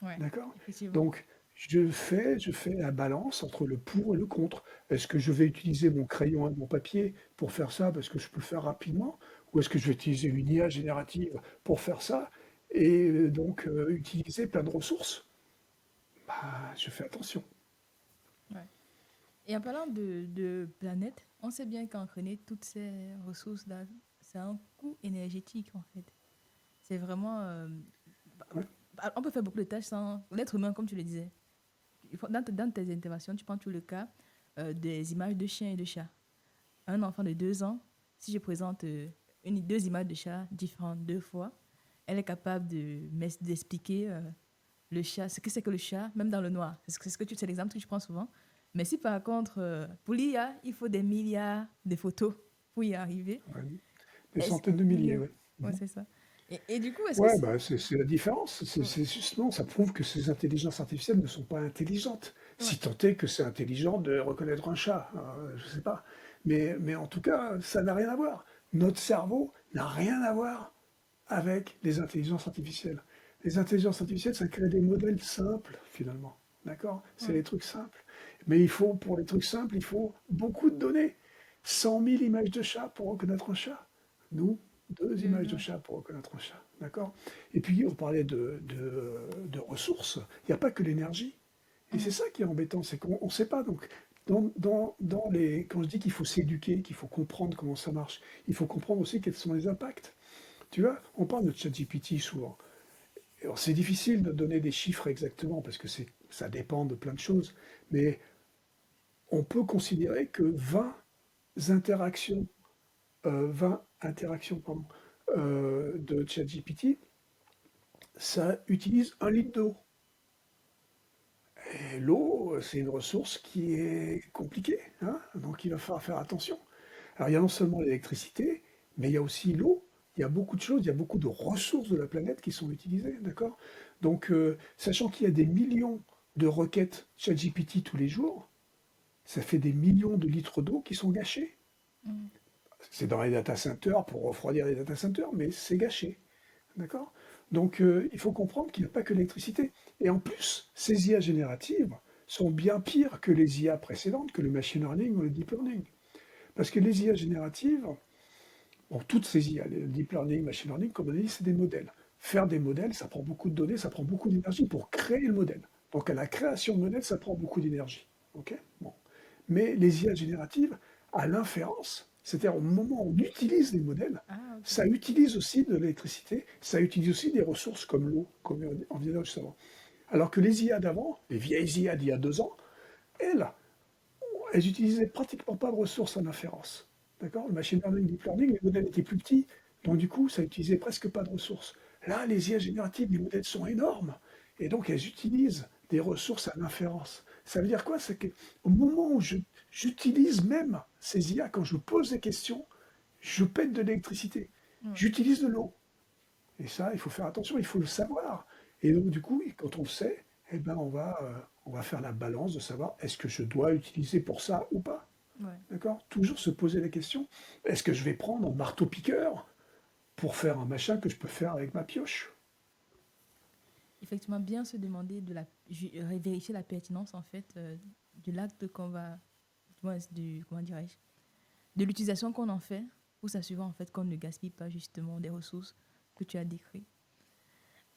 Ouais, d'accord? effectivement. Donc je fais la balance entre le pour et le contre. Est-ce que je vais utiliser mon crayon et mon papier pour faire ça parce que je peux le faire rapidement? Ou est-ce que je vais utiliser une IA générative pour faire ça et donc utiliser plein de ressources? Bah, je fais attention. Ouais. Et en parlant de planète, on sait bien qu'entraîner toutes ces ressources-là, c'est un coût énergétique, en fait. C'est vraiment... Ouais. on peut faire beaucoup de tâches sans... L'être humain, comme tu le disais. Dans tes interventions, tu prends tout le cas des images de chiens et de chats. Un enfant de 2 ans, si je présente deux images de chats différentes 2 fois, elle est capable d'expliquer le chat, ce que c'est que le chat, même dans le noir. C'est l'exemple que je prends souvent. Mais si par contre, pour l'IA, il faut des milliards de photos pour y arriver, Ouais. Des est-ce... centaines de milliers, Ouais, ouais. ouais, c'est ça. Et du coup, est-ce que... Ouais, bah, c'est la différence. C'est justement, ça prouve que ces intelligences artificielles ne sont pas intelligentes. Ouais. Si tant est que c'est intelligent de reconnaître un chat, je sais pas. Mais en tout cas, ça n'a rien à voir. Notre cerveau n'a rien à voir avec les intelligences artificielles. Les intelligences artificielles, ça crée des modèles simples, finalement. D'accord? C'est Ouais. des trucs simples. Mais il faut, pour les trucs simples, il faut beaucoup de données. 100 000 images de chat pour reconnaître un chat. Nous, 2 images de Mhm. chat pour reconnaître un chat. D'accord? Et puis, on parlait de ressources. Il n'y a pas que l'énergie. Et c'est Mhm. ça qui est embêtant, c'est qu'on ne sait pas. Donc, quand je dis qu'il faut s'éduquer, qu'il faut comprendre comment ça marche, il faut comprendre aussi quels sont les impacts. Tu vois, on parle de ChatGPT souvent. Alors, c'est difficile de donner des chiffres exactement parce que ça dépend de plein de choses. Mais on peut considérer que 20 interactions pardon, de ChatGPT, ça utilise 1 litre d'eau. Et l'eau, c'est une ressource qui est compliquée, hein, donc il va falloir faire attention. Alors il y a non seulement l'électricité, mais il y a aussi l'eau. Il y a beaucoup de choses, il y a beaucoup de ressources de la planète qui sont utilisées, d'accord? Donc, sachant qu'il y a des millions de requêtes ChatGPT tous les jours, ça fait des millions de litres d'eau qui sont gâchés. Mhm. C'est dans les data centers pour refroidir les data centers, mais c'est gâché. D'accord? Donc, il faut comprendre qu'il n'y a pas que l'électricité. Et en plus, ces IA génératives sont bien pires que les IA précédentes, que le machine learning ou le deep learning. Parce que les IA génératives, bon, toutes ces IA, le deep learning, machine learning, comme on a dit, c'est des modèles. Faire des modèles, ça prend beaucoup de données, ça prend beaucoup d'énergie pour créer le modèle. Donc, à la création de modèles, ça prend beaucoup d'énergie. OK? Bon. Mais les IA génératives, à l'inférence, c'est-à-dire au moment où on utilise les modèles, Ah, ok. ça utilise aussi de l'électricité, ça utilise aussi des ressources comme l'eau, comme on vient de savoir. Alors que les IA d'avant, les vieilles IA d'il y a 2 ans, elles utilisaient pratiquement pas de ressources en inférence. D'accord? Le machine learning, deep learning, les modèles étaient plus petits, donc du coup, ça utilisait presque pas de ressources. Là, les IA génératives, les modèles sont énormes, et donc elles utilisent des ressources à l'inférence. Ça veut dire quoi? C'est qu'au moment où j'utilise même ces IA, quand je pose des questions, je pète de l'électricité. Ouais. J'utilise de l'eau. Et ça, il faut faire attention, il faut le savoir. Et donc, du coup, quand on le sait, eh ben, on va faire la balance de savoir est-ce que je dois utiliser pour ça ou pas. Ouais. D'accord? Toujours se poser la question, est-ce que je vais prendre un marteau-piqueur pour faire un machin que je peux faire avec ma pioche? Effectivement, bien se demander vérifier la pertinence, en fait, de l'acte qu'on va... comment dirais-je? De l'utilisation qu'on en fait pour s'assurer, en fait, qu'on ne gaspille pas, justement, des ressources que tu as décrites.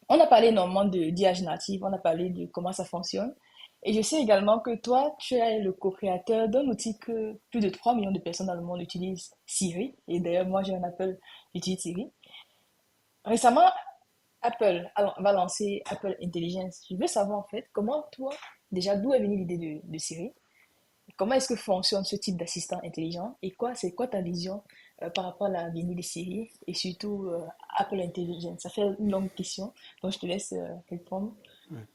On a parlé énormément de d'IA générative, on a parlé de comment ça fonctionne. Et je sais également que toi, tu es le co-créateur d'un outil que plus de 3 millions de personnes dans le monde utilisent, Siri. Et d'ailleurs, moi, j'ai un Apple, j'utilise Siri. Récemment, Apple va lancer Apple Intelligence. Je veux savoir, en fait, comment toi, déjà, d'où est venue l'idée de Siri? Comment est-ce que fonctionne ce type d'assistant intelligent? Et c'est quoi ta vision par rapport à la venue de Siri et surtout Apple Intelligence? Ça fait une longue question, donc je te laisse répondre. Ouais.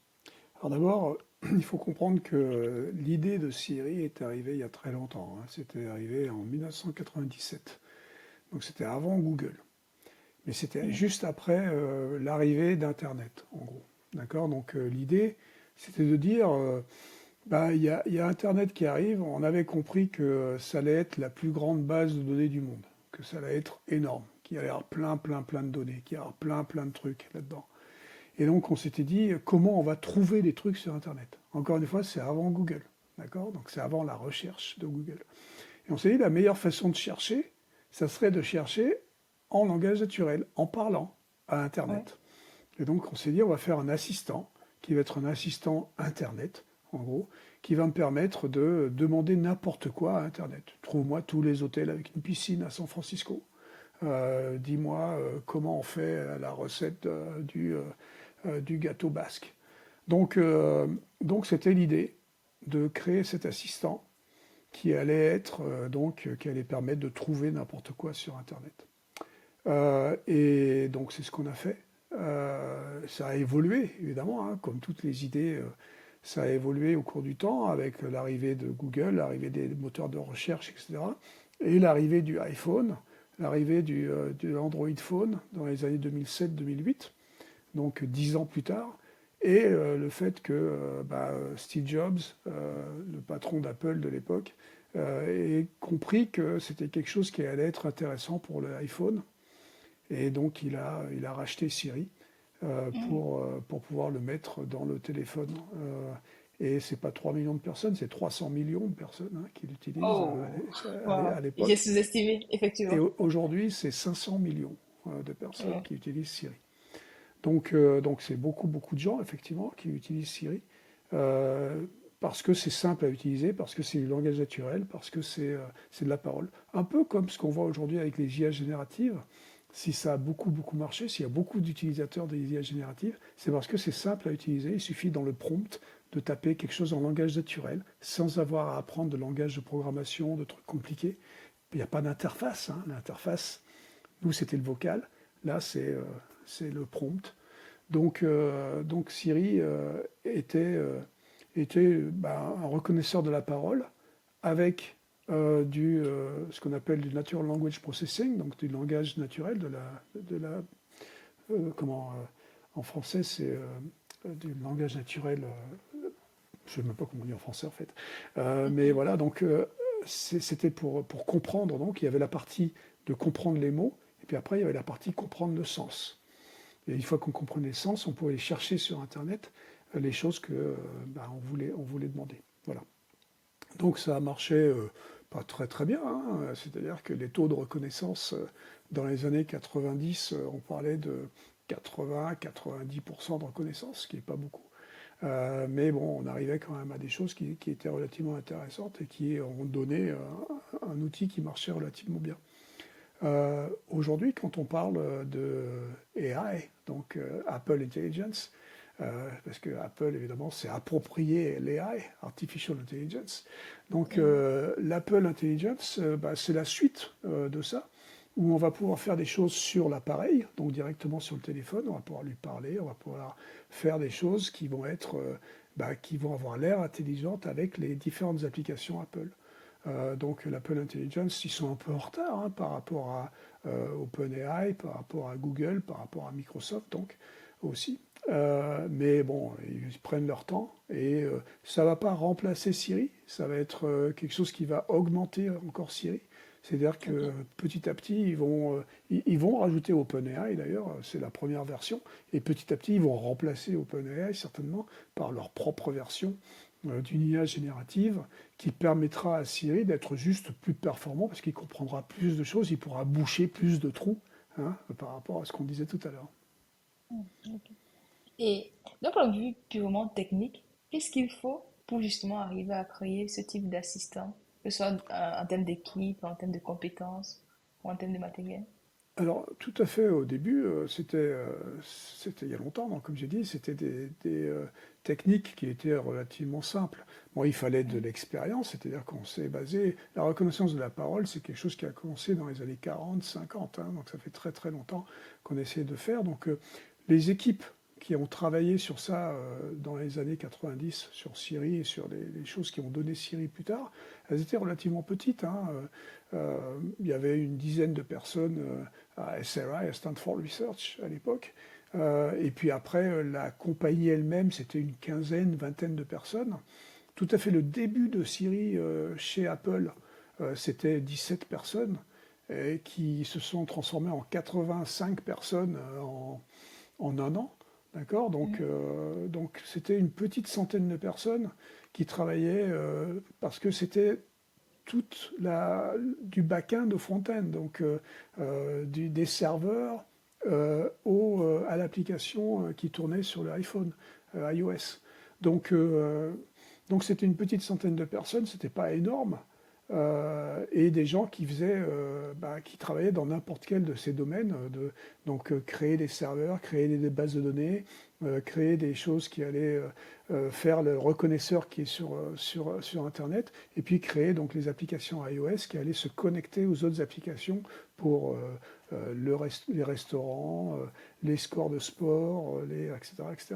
Alors d'abord, il faut comprendre que l'idée de Siri est arrivée il y a très longtemps, hein. C'était arrivé en 1997. Donc c'était avant Google. Mais c'était Mhm. juste après l'arrivée d'Internet, en gros. D'accord? Donc l'idée, c'était de dire, bah, il y a Internet qui arrive, on avait compris que ça allait être la plus grande base de données du monde, que ça allait être énorme, qu'il y allait y avoir plein de données, qu'il y allait y avoir plein de trucs là-dedans. Et donc on s'était dit, comment on va trouver des trucs sur Internet? Encore une fois, c'est avant Google. D'accord? Donc c'est avant la recherche de Google. Et on s'est dit, la meilleure façon de chercher, ça serait de chercher en langage naturel, en parlant à Ouais. Internet. Et donc on s'est dit, on va faire un assistant qui va être un assistant Internet. en gros, qui va me permettre de demander n'importe quoi à Internet. Trouve-moi tous les hôtels avec une piscine à San Francisco. Dis-moi comment on fait la recette du gâteau basque. Donc c'était l'idée de créer cet assistant qui allait qui allait permettre de trouver n'importe quoi sur Internet. Et donc c'est ce qu'on a fait. Ça a évolué, évidemment, hein, comme toutes les idées, ça a évolué au cours du temps avec l'arrivée de Google, l'arrivée des moteurs de recherche, etc. Et l'arrivée du iPhone, l'arrivée de l'Android Phone dans les années 2007-2008, donc 10 ans plus tard. Et le fait que Steve Jobs, le patron d'Apple de l'époque, ait compris que c'était quelque chose qui allait être intéressant pour l'iPhone. Et donc il a racheté Siri pour pouvoir le mettre dans le téléphone. Et c'est pas 3 millions de personnes, c'est 300 millions de personnes qui l'utilisent Oh, à wow. J'ai l'époque. sous-estimé, Et effectivement. aujourd'hui, c'est 500 millions de personnes Ouais. qui utilisent Siri. Donc c'est beaucoup, beaucoup de gens, effectivement, qui utilisent Siri. euh, Parce que c'est simple à utiliser, parce que c'est du langage naturel, parce que c'est de la parole. Un peu comme ce qu'on voit aujourd'hui avec les IA génératives. Si ça a beaucoup, beaucoup marché, s'il y a beaucoup d'utilisateurs des IA génératives, c'est parce que c'est simple à utiliser. Il suffit dans le prompt de taper quelque chose en langage naturel, sans avoir à apprendre de langage de programmation, de trucs compliqués. Il n'y a pas d'interface, hein. L'interface, nous, c'était le vocal. Là, c'est le prompt. Donc Siri était un reconnaisseur de la parole avec ce qu'on appelle du Natural Language Processing, donc du langage naturel, en français, c'est du langage naturel, je ne sais même pas comment on dit en français en fait. Mais voilà, donc c'était pour comprendre. Donc il y avait la partie de comprendre les mots, et puis après il y avait la partie comprendre le sens. Et une fois qu'on comprenait le sens, on pouvait chercher sur Internet les choses que on voulait demander. Voilà. Donc ça a marché pas très très bien, hein. C'est-à-dire que les taux de reconnaissance dans les années 90, on parlait de 80-90% de reconnaissance, ce qui n'est pas beaucoup. Mais bon, on arrivait quand même à des choses qui étaient relativement intéressantes et qui ont donné un outil qui marchait relativement bien. Aujourd'hui, quand on parle de AI, donc Apple Intelligence, parce que Apple, évidemment, s'est approprié l'AI, Artificial Intelligence. Donc l'Apple Intelligence, c'est la suite de ça, où on va pouvoir faire des choses sur l'appareil, donc directement sur le téléphone, on va pouvoir lui parler, on va pouvoir faire des choses qui vont qui vont avoir l'air intelligentes avec les différentes applications Apple. Donc l'Apple Intelligence, ils sont un peu en retard par rapport à OpenAI, par rapport à Google, par rapport à Microsoft donc aussi. Mais bon, ils prennent leur temps et ça ne va pas remplacer Siri, ça va être quelque chose qui va augmenter encore Siri. C'est-à-dire que petit à petit, ils vont rajouter OpenAI d'ailleurs, c'est la première version, et petit à petit, ils vont remplacer OpenAI certainement par leur propre version d'une IA générative qui permettra à Siri d'être juste plus performant parce qu'il comprendra plus de choses, il pourra boucher plus de trous par rapport à ce qu'on disait tout à l'heure. Et d'un point de vue purement technique, qu'est-ce qu'il faut pour justement arriver à créer ce type d'assistant, que ce soit en termes d'équipe, en termes de compétences ou en termes de matériel? Alors, tout à fait, au début, c'était il y a longtemps, donc, comme j'ai dit, c'était des techniques qui étaient relativement simples. Bon, il fallait de l'expérience, c'est-à-dire qu'on s'est basé. La reconnaissance de la parole, c'est quelque chose qui a commencé dans les années 40, 50, donc ça fait très très longtemps qu'on essaie de faire. Donc, les équipes qui ont travaillé sur ça dans les années 90, sur Siri et sur les choses qui ont donné Siri plus tard, elles étaient relativement petites, hein. Il y avait une dizaine de personnes à SRI, à Stanford Research à l'époque. Et puis après, la compagnie elle-même, c'était une quinzaine, vingtaine de personnes. Tout à fait le début de Siri chez Apple, c'était 17 personnes qui se sont transformées en 85 personnes en un an. D'accord. Donc c'était une petite centaine de personnes qui travaillaient parce que c'était du back-end au front-end, donc des serveurs à l'application qui tournait sur l'iPhone iOS. Donc Donc c'était une petite centaine de personnes, c'était pas énorme, et des gens qui qui travaillaient dans n'importe quel de ces domaines, donc créer des serveurs, créer des bases de données, créer des choses qui allaient faire le reconnaisseur qui est sur Internet, et puis créer donc les applications iOS qui allaient se connecter aux autres applications pour les restaurants, les scores de sport, etc., etc.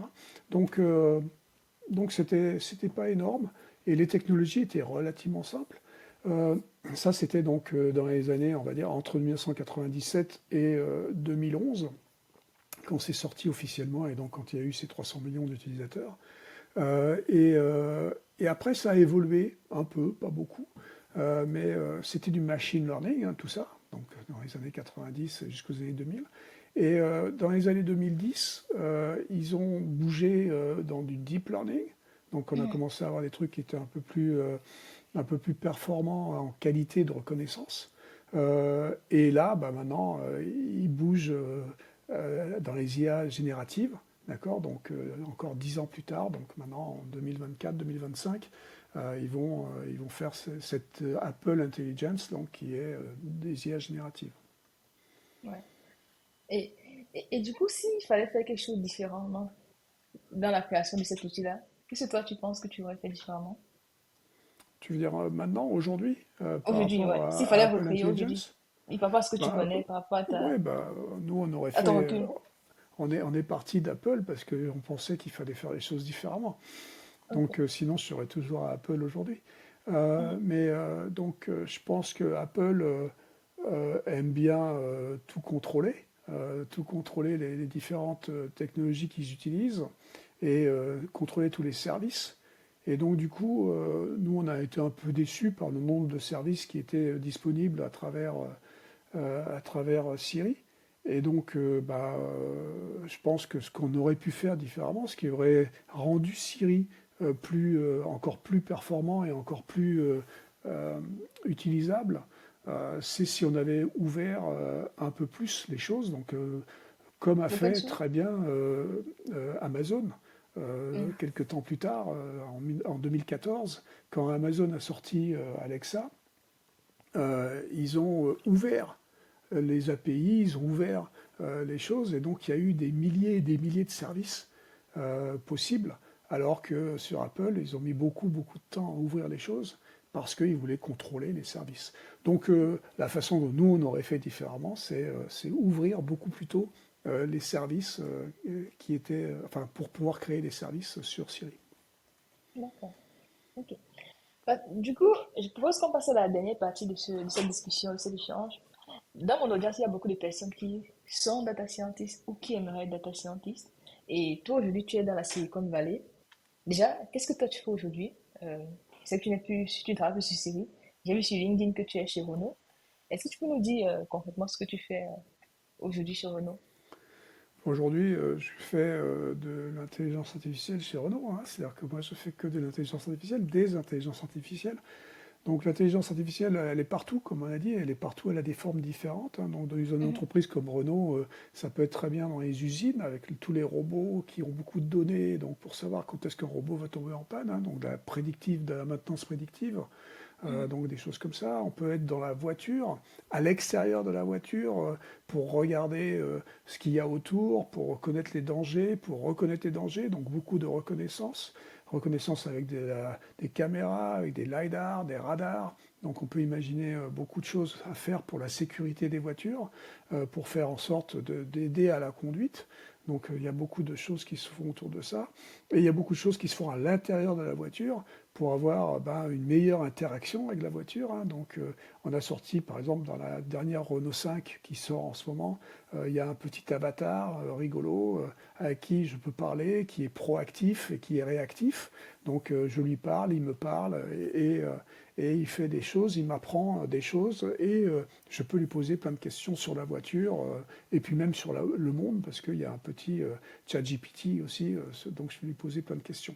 Donc, c'était pas énorme et les technologies étaient relativement simples. Euh, Ça, c'était donc dans les années, on va dire, entre 1997 et 2011, quand c'est sorti officiellement et donc quand il y a eu ces 300 millions d'utilisateurs. Et après, ça a évolué un peu, pas beaucoup, mais c'était du machine learning, hein, tout ça, donc dans les années 90 jusqu'aux années 2000. Et dans les années 2010, ils ont bougé dans du deep learning. Donc on a Mhm. commencé à avoir des trucs qui étaient un peu plus performants en qualité de reconnaissance. Et là, bah, maintenant, ils bougent dans les IA génératives. D'accord. Donc, encore 10 ans plus tard, donc maintenant en 2024-2025, ils vont faire cette Apple Intelligence, donc, qui est des IA génératives. Ouais. Et, et du coup, s'il fallait faire quelque chose différemment dans la création de cet outil-là, qu'est-ce que toi tu penses que tu aurais fait différemment? Tu veux dire maintenant, aujourd'hui, par Aujourd'hui, rapport ouais. S'il à fallait Apple recréer aujourd'hui, Intelligence? et par rapport à ce que tu Bah, connais, par rapport ouais, bah, nous, on aurait à ton fait. recul. On est parti d'Apple parce qu'on pensait qu'il fallait faire les choses différemment. Ok. Donc, sinon, je serais toujours à Apple aujourd'hui. Mhm. Je pense que Apple aime bien tout contrôler les différentes technologies qu'ils utilisent et contrôler tous les services. Et donc, du coup, nous, on a été un peu déçus par le nombre de services qui étaient disponibles à travers Siri. Et donc, je pense que ce qu'on aurait pu faire différemment, ce qui aurait rendu Siri encore plus performant et encore plus euh, utilisable, c'est si on avait ouvert un peu plus les choses. Donc, comme a L'open fait source? très bien Amazon. Mhm. Quelques temps plus tard, en 2014, quand Amazon a sorti Alexa, ils ont ouvert les API, ils ont ouvert les choses, et donc il y a eu des milliers et des milliers de services possibles, alors que sur Apple, ils ont mis beaucoup, beaucoup de temps à ouvrir les choses parce qu'ils voulaient contrôler les services. Donc la façon dont nous, on aurait fait différemment, c'est ouvrir beaucoup plus tôt les services enfin, pour pouvoir créer des services sur Siri. D'accord. Ok. Bah, du coup, je propose qu'on passe à la dernière partie de cette discussion, de cet échange. Dans mon audience, il y a beaucoup de personnes qui sont data scientists ou qui aimeraient être data scientists. Et toi, aujourd'hui, tu es dans la Silicon Valley. Déjà, qu'est-ce que toi tu fais aujourd'hui? Je sais que tu n'es plus, tu ne travailles plus sur Siri. J'ai vu sur LinkedIn que tu es chez Renault. Est-ce que tu peux nous dire concrètement ce que tu fais aujourd'hui chez Renault? Aujourd'hui, je fais de l'intelligence artificielle chez Renault, hein. C'est-à-dire que moi, je fais que de l'intelligence artificielle, des intelligences artificielles. Donc l'intelligence artificielle, elle est partout, comme on a dit, elle est partout, elle a des formes différentes, hein. Donc dans une Mhm. entreprise comme Renault, ça peut être très bien dans les usines, avec tous les robots qui ont beaucoup de données, donc pour savoir quand est-ce qu'un robot va tomber en panne, hein, donc de la maintenance prédictive. Mhm. Donc des choses comme ça. On peut être dans la voiture, à l'extérieur de la voiture, pour regarder ce qu'il y a autour, pour reconnaître les dangers, pour reconnaître les dangers. Donc beaucoup de reconnaissance. Reconnaissance avec des caméras, avec des lidars, des radars. Donc on peut imaginer beaucoup de choses à faire pour la sécurité des voitures, pour faire en sorte d'aider à la conduite. Donc il y a beaucoup de choses qui se font autour de ça. Et il y a beaucoup de choses qui se font à l'intérieur de la voiture pour avoir une meilleure interaction avec la voiture, hein. Donc, on a sorti, par exemple, dans la dernière Renault 5 qui sort en ce moment, il y a un petit avatar rigolo avec qui je peux parler, qui est proactif et qui est réactif. Donc, je lui parle, il me parle et il fait des choses, il m'apprend des choses et je peux lui poser plein de questions sur la voiture et puis même sur le monde parce qu'il y a un petit ChatGPT aussi, donc je vais lui poser plein de questions.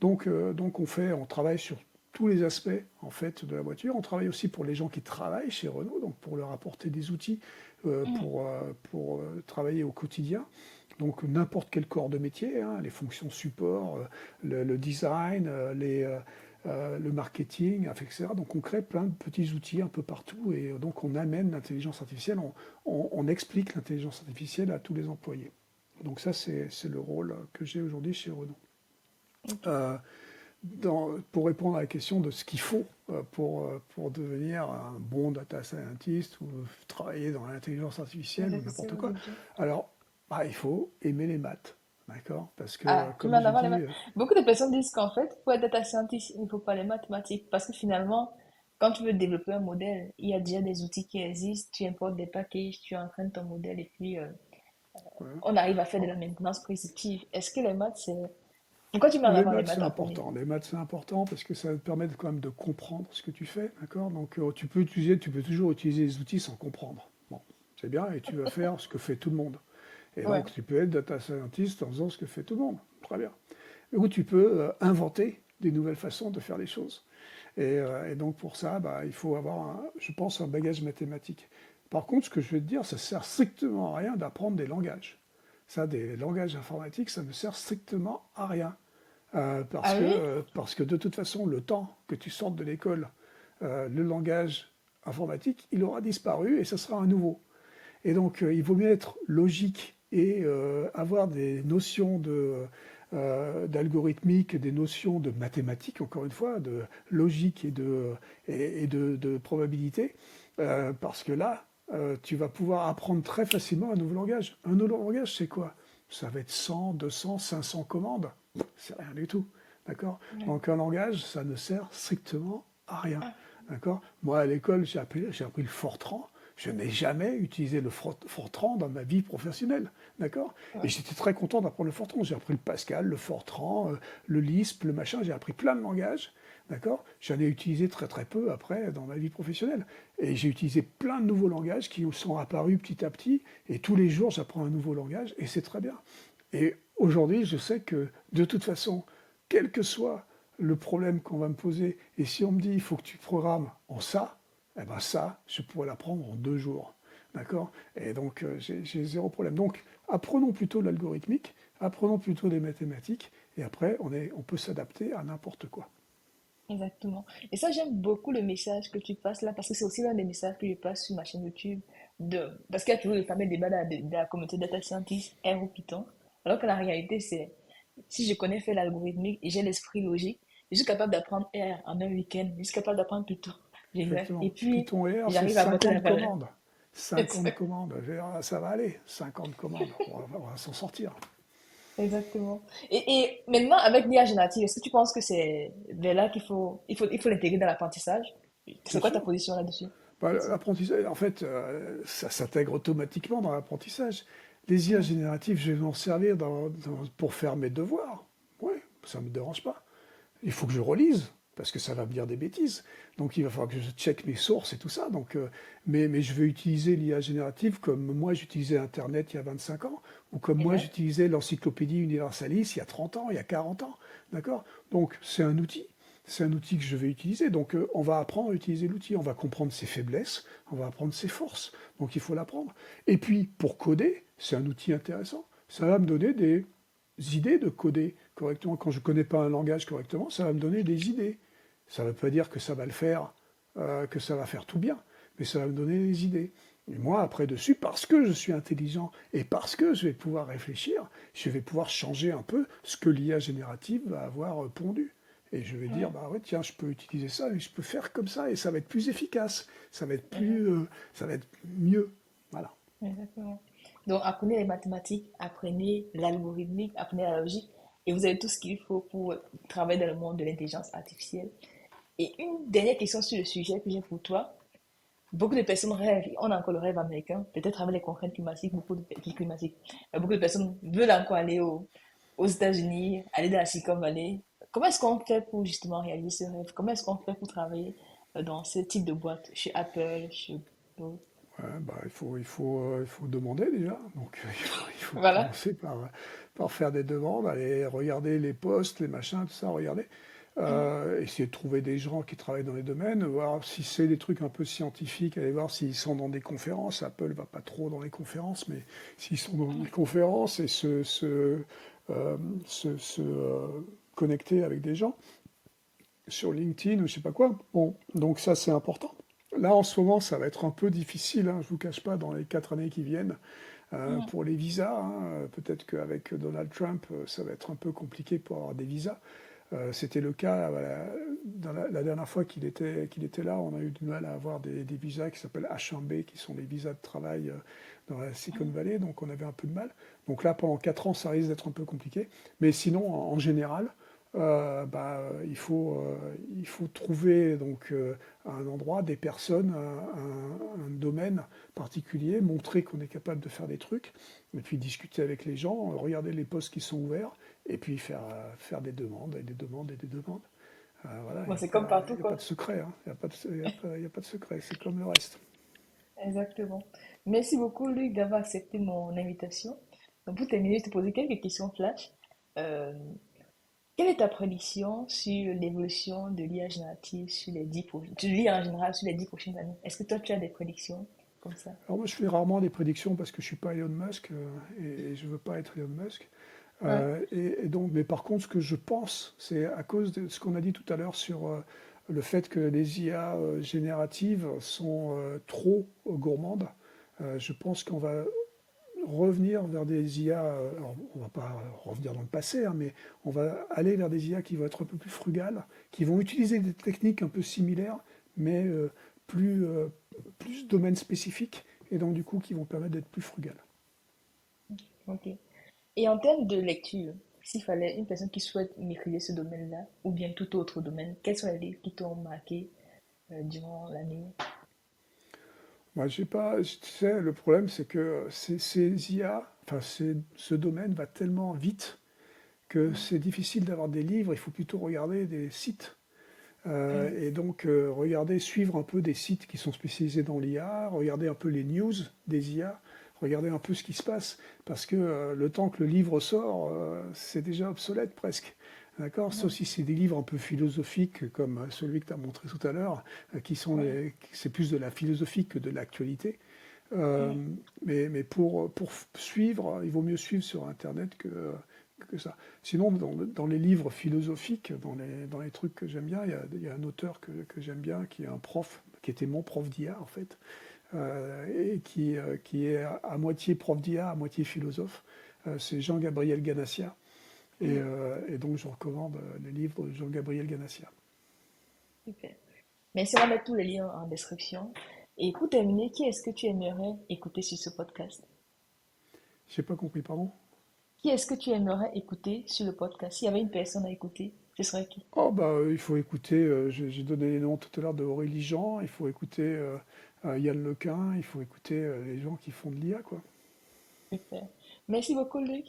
Donc on travaille sur tous les aspects en fait de la voiture. On travaille aussi pour les gens qui travaillent chez Renault, donc pour leur apporter des outils pour travailler au quotidien. Donc n'importe quel corps de métier, hein, les fonctions support, le design, le marketing, etc. Donc on crée plein de petits outils un peu partout et donc on amène l'intelligence artificielle, on explique l'intelligence artificielle à tous les employés. Donc ça c'est le rôle que j'ai aujourd'hui chez Renault. Ok. Euh, pour répondre à la question de ce qu'il faut pour devenir un bon data scientist ou travailler dans l'intelligence artificielle ou n'importe quoi. Alors, bah, il faut aimer les maths, d'accord? Parce que, Ah, tu comme m'en je avant les dis, maths. Beaucoup de personnes disent qu'en fait, pour être data scientist, il ne faut pas les mathématiques. Parce que finalement, quand tu veux développer un modèle, il y a déjà des outils qui existent. Tu importes des packages, tu entraînes ton modèle et puis voilà. on arrive à faire de la maintenance prédictive. Est-ce que les maths, c'est... Pourquoi tu mets en Les avant les maths, c'est maths en premier? important. Les maths, c'est important parce que ça te permet quand même de comprendre ce que tu fais, d'accord? Donc, tu peux toujours utiliser les outils sans comprendre. Bon, c'est bien, et tu vas faire ce que fait tout le monde. Et Ouais, donc, tu peux être data scientist en faisant ce que fait tout le monde. Très bien. Ou tu peux inventer des nouvelles façons de faire les choses. Et donc, pour ça, bah, il faut avoir, je pense, un bagage mathématique. Par contre, ce que je vais te dire, ça sert strictement à rien d'apprendre des langages. Ça, des langages informatiques, ça ne sert strictement à rien. ah oui? Parce que de toute façon, le temps que tu sortes de l'école, le langage informatique, il aura disparu et ce sera un nouveau. Et donc, il vaut mieux être logique et avoir des notions d'algorithmique, des notions de mathématiques, encore une fois, de logique et de probabilité, parce que là, tu vas pouvoir apprendre très facilement un nouveau langage. Un nouveau langage, c'est quoi? Ça va être 100, 200, 500 commandes. C'est rien du tout. D'accord? Ouais. Donc un langage, ça ne sert strictement à rien. Ah, D'accord? Moi, à l'école, j'ai appris le Fortran. Je n'ai jamais utilisé le Fortran dans ma vie professionnelle. D'accord? Et ouais. j'étais très content d'apprendre le Fortran. J'ai appris le Pascal, le Fortran, le Lisp, le machin. J'ai appris plein de langages. D'accord? J'en ai utilisé très très peu après dans ma vie professionnelle. Et j'ai utilisé plein de nouveaux langages qui sont apparus petit à petit. Et tous les jours, j'apprends un nouveau langage et c'est très bien. Et aujourd'hui, je sais que de toute façon, quel que soit le problème qu'on va me poser, et si on me dit il faut que tu programmes en ça, eh ben ça, je pourrais l'apprendre en 2 jours. D'accord? Et donc, j'ai zéro problème. Donc, apprenons plutôt l'algorithmique, apprenons plutôt les mathématiques, et après, on peut s'adapter à n'importe quoi. Exactement. Et ça, j'aime beaucoup le message que tu passes là, parce que c'est aussi l'un des messages que je passe sur ma chaîne YouTube. Parce qu'il y a toujours le fameux débat de la communauté data scientist R ou Python. Alors que la réalité, c'est, si je connais faire l'algorithmique et j'ai l'esprit logique, je suis capable d'apprendre R en un week-end, je suis capable d'apprendre Python. Génial. Et Effectivement. puis, Python et R, c'est j'arrive à apporter la 50 valeur. commandes. 50 commandes. Je vais dire, ça va aller. 50 commandes. On va s'en sortir. Exactement. Et maintenant, avec l'IA générative, est-ce que tu penses que c'est vers là il faut l'intégrer dans l'apprentissage? C'est Bien quoi ta sûr. position là-dessus? Bah, Merci. l'apprentissage, en fait, ça s'intègre automatiquement dans l'apprentissage. Les IA génératives, je vais m'en servir pour faire mes devoirs. Oui, ça ne me dérange pas. Il faut que je relise, parce que ça va me dire des bêtises. Donc il va falloir que je check mes sources et tout ça. Donc, mais je vais utiliser l'IA générative comme moi j'utilisais Internet il y a 25 ans, ou comme moi Exact. j'utilisais l'encyclopédie Universalis il y a 30 ans, il y a 40 ans. D'accord? Donc c'est un outil. C'est un outil que je vais utiliser. Donc on va apprendre à utiliser l'outil. On va comprendre ses faiblesses, on va apprendre ses forces. Donc il faut l'apprendre. Et puis pour coder, c'est un outil intéressant. Ça va me donner des idées de coder correctement. Quand je ne connais pas un langage correctement, ça va me donner des idées. Ça ne veut pas dire que ça va le faire, que ça va faire tout bien, mais ça va me donner des idées. Et moi, après dessus, parce que je suis intelligent et parce que je vais pouvoir réfléchir, je vais pouvoir changer un peu ce que l'IA générative va avoir pondu. Et je vais dire, Ouais. bah ouais, tiens, je peux utiliser ça, et je peux faire comme ça, et ça va être plus efficace, Mhm. ça va être mieux. Voilà. Exactement. Donc, apprenez les mathématiques, apprenez l'algorithmique, apprenez la logique, et vous avez tout ce qu'il faut pour travailler dans le monde de l'intelligence artificielle. Et une dernière question sur le sujet que j'ai pour toi. Beaucoup de personnes rêvent, on a encore le rêve américain, peut-être avec les contraintes climatiques, climatiques. Beaucoup de personnes veulent encore aller aux États-Unis, aller dans la Silicon Valley. Comment est-ce qu'on fait pour justement réaliser ce rêve? Comment est-ce qu'on fait pour travailler dans ce type de boîte, chez Apple, chez Google? Ouais, bah, il faut demander déjà. Donc, il faut Voilà. commencer par faire des demandes, aller regarder les postes, les machins, tout ça, regarder. essayer de trouver des gens qui travaillent dans les domaines, voir si c'est des trucs un peu scientifiques, aller voir s'ils sont dans des conférences. Apple va pas trop dans les conférences, mais s'ils sont dans des conférences et connecter avec des gens sur LinkedIn ou je sais pas quoi. Bon, donc ça c'est important. Là en ce moment ça va être un peu difficile, hein, je vous cache pas, dans les 4 années qui viennent. Pour les visas, hein, peut-être qu'avec Donald Trump, ça va être un peu compliqué pour avoir des visas. C'était le cas voilà, la dernière fois qu'il était là, on a eu du mal à avoir des visas qui s'appellent H1B, qui sont les visas de travail dans la Silicon Valley, donc on avait un peu de mal. Donc là, pendant 4 ans, ça risque d'être un peu compliqué. Mais sinon, en général, il faut trouver donc, un endroit, des personnes, un domaine particulier, montrer qu'on est capable de faire des trucs, et puis discuter avec les gens, regarder les postes qui sont ouverts, et puis faire des demandes, et des demandes, et des demandes. Voilà, Bon, c'est comme partout, il n'y a pas quoi. de secret, hein. Il n'y a pas de secret, c'est comme le reste. Exactement. Merci beaucoup, Luc, d'avoir accepté mon invitation. Donc, pour terminer, je te poser quelques questions flash. Euh, Quelle est ta prédiction sur l'évolution de l'IA générative sur les 10 prochaines, de l'IA en général sur les 10 prochaines années? Est-ce que toi, tu as des prédictions comme ça? Alors moi, je fais rarement des prédictions parce que je suis pas Elon Musk et je veux pas être Elon Musk. Ouais. Et donc, mais par contre, ce que je pense, c'est à cause de ce qu'on a dit tout à l'heure sur le fait que les IA génératives sont trop gourmandes. Je pense qu'on va revenir vers des IA, alors on va pas revenir dans le passé, hein, mais on va aller vers des IA qui vont être un peu plus frugales, qui vont utiliser des techniques un peu similaires, mais plus, euh, plus domaine spécifique, et donc du coup qui vont permettre d'être plus frugales. Ok. Et en termes de lecture, s'il fallait une personne qui souhaite maîtriser ce domaine-là, ou bien tout autre domaine, quels sont les livres qui t'ont marqué durant l'année? Moi, j'ai pas, tu sais, le problème, c'est que ces IA, enfin, ce domaine va tellement vite que c'est difficile d'avoir des livres, il faut plutôt regarder des sites. Mm. Et donc, regarder, suivre un peu des sites qui sont spécialisés dans l'IA, regarder un peu les news des IA, regarder un peu ce qui se passe, parce que le temps que le livre sort, c'est déjà obsolète presque. D'accord? Sauf Ouais. si c'est des livres un peu philosophiques, comme celui que tu as montré tout à l'heure, Ouais. c'est plus de la philosophie que de l'actualité. Mm. Euh, mais pour suivre, il vaut mieux suivre sur Internet que ça. Sinon, dans les livres philosophiques, dans les trucs que j'aime bien, il y a un auteur que j'aime bien, qui est un prof, qui était mon prof d'IA en fait, et qui est à moitié prof d'IA, à moitié philosophe. C'est Jean-Gabriel Ganassia. Et donc, je recommande les livres de Jean-Gabriel Ganassia. Super. Merci, on va mettre tous les liens en description. Et pour terminer, qui est-ce que tu aimerais écouter sur ce podcast? J'ai pas compris, pardon? Qui est-ce que tu aimerais écouter sur le podcast? S'il y avait une personne à écouter, ce serait qui? Oh, bah, il faut écouter, j'ai donné les noms tout à l'heure de Aurélie Jean, il faut écouter Yann Lequin, il faut écouter les gens qui font de l'IA, quoi. Super. Merci beaucoup, Luc.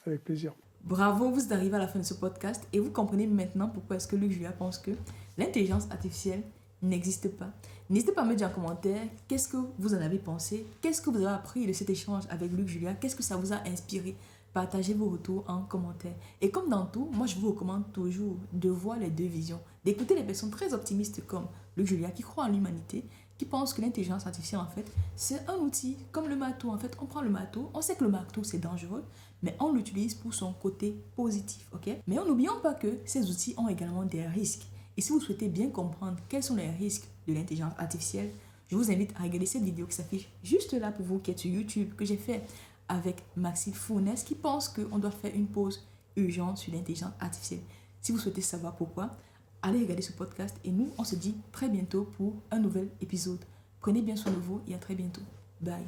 Avec plaisir. Bravo, vous êtes arrivé à la fin de ce podcast et vous comprenez maintenant pourquoi est-ce que Luc Julia pense que l'intelligence artificielle n'existe pas. N'hésitez pas à me dire en commentaire qu'est-ce que vous en avez pensé, qu'est-ce que vous avez appris de cet échange avec Luc Julia, qu'est-ce que ça vous a inspiré. Partagez vos retours en commentaire. Et comme dans tout, moi je vous recommande toujours de voir les deux visions, d'écouter les personnes très optimistes comme Luc Julia qui croient en l'humanité, qui pensent que l'intelligence artificielle en fait c'est un outil comme le marteau. En fait, on prend le marteau, on sait que le marteau c'est dangereux, mais on l'utilise pour son côté positif, ok? Mais n'oublions pas que ces outils ont également des risques. Et si vous souhaitez bien comprendre quels sont les risques de l'intelligence artificielle, je vous invite à regarder cette vidéo qui s'affiche juste là pour vous, qui est sur YouTube, que j'ai fait avec Maxime Fournès, qui pense qu'on doit faire une pause urgente sur l'intelligence artificielle. Si vous souhaitez savoir pourquoi, allez regarder ce podcast et nous, on se dit très bientôt pour un nouvel épisode. Prenez bien soin de vous et à très bientôt. Bye.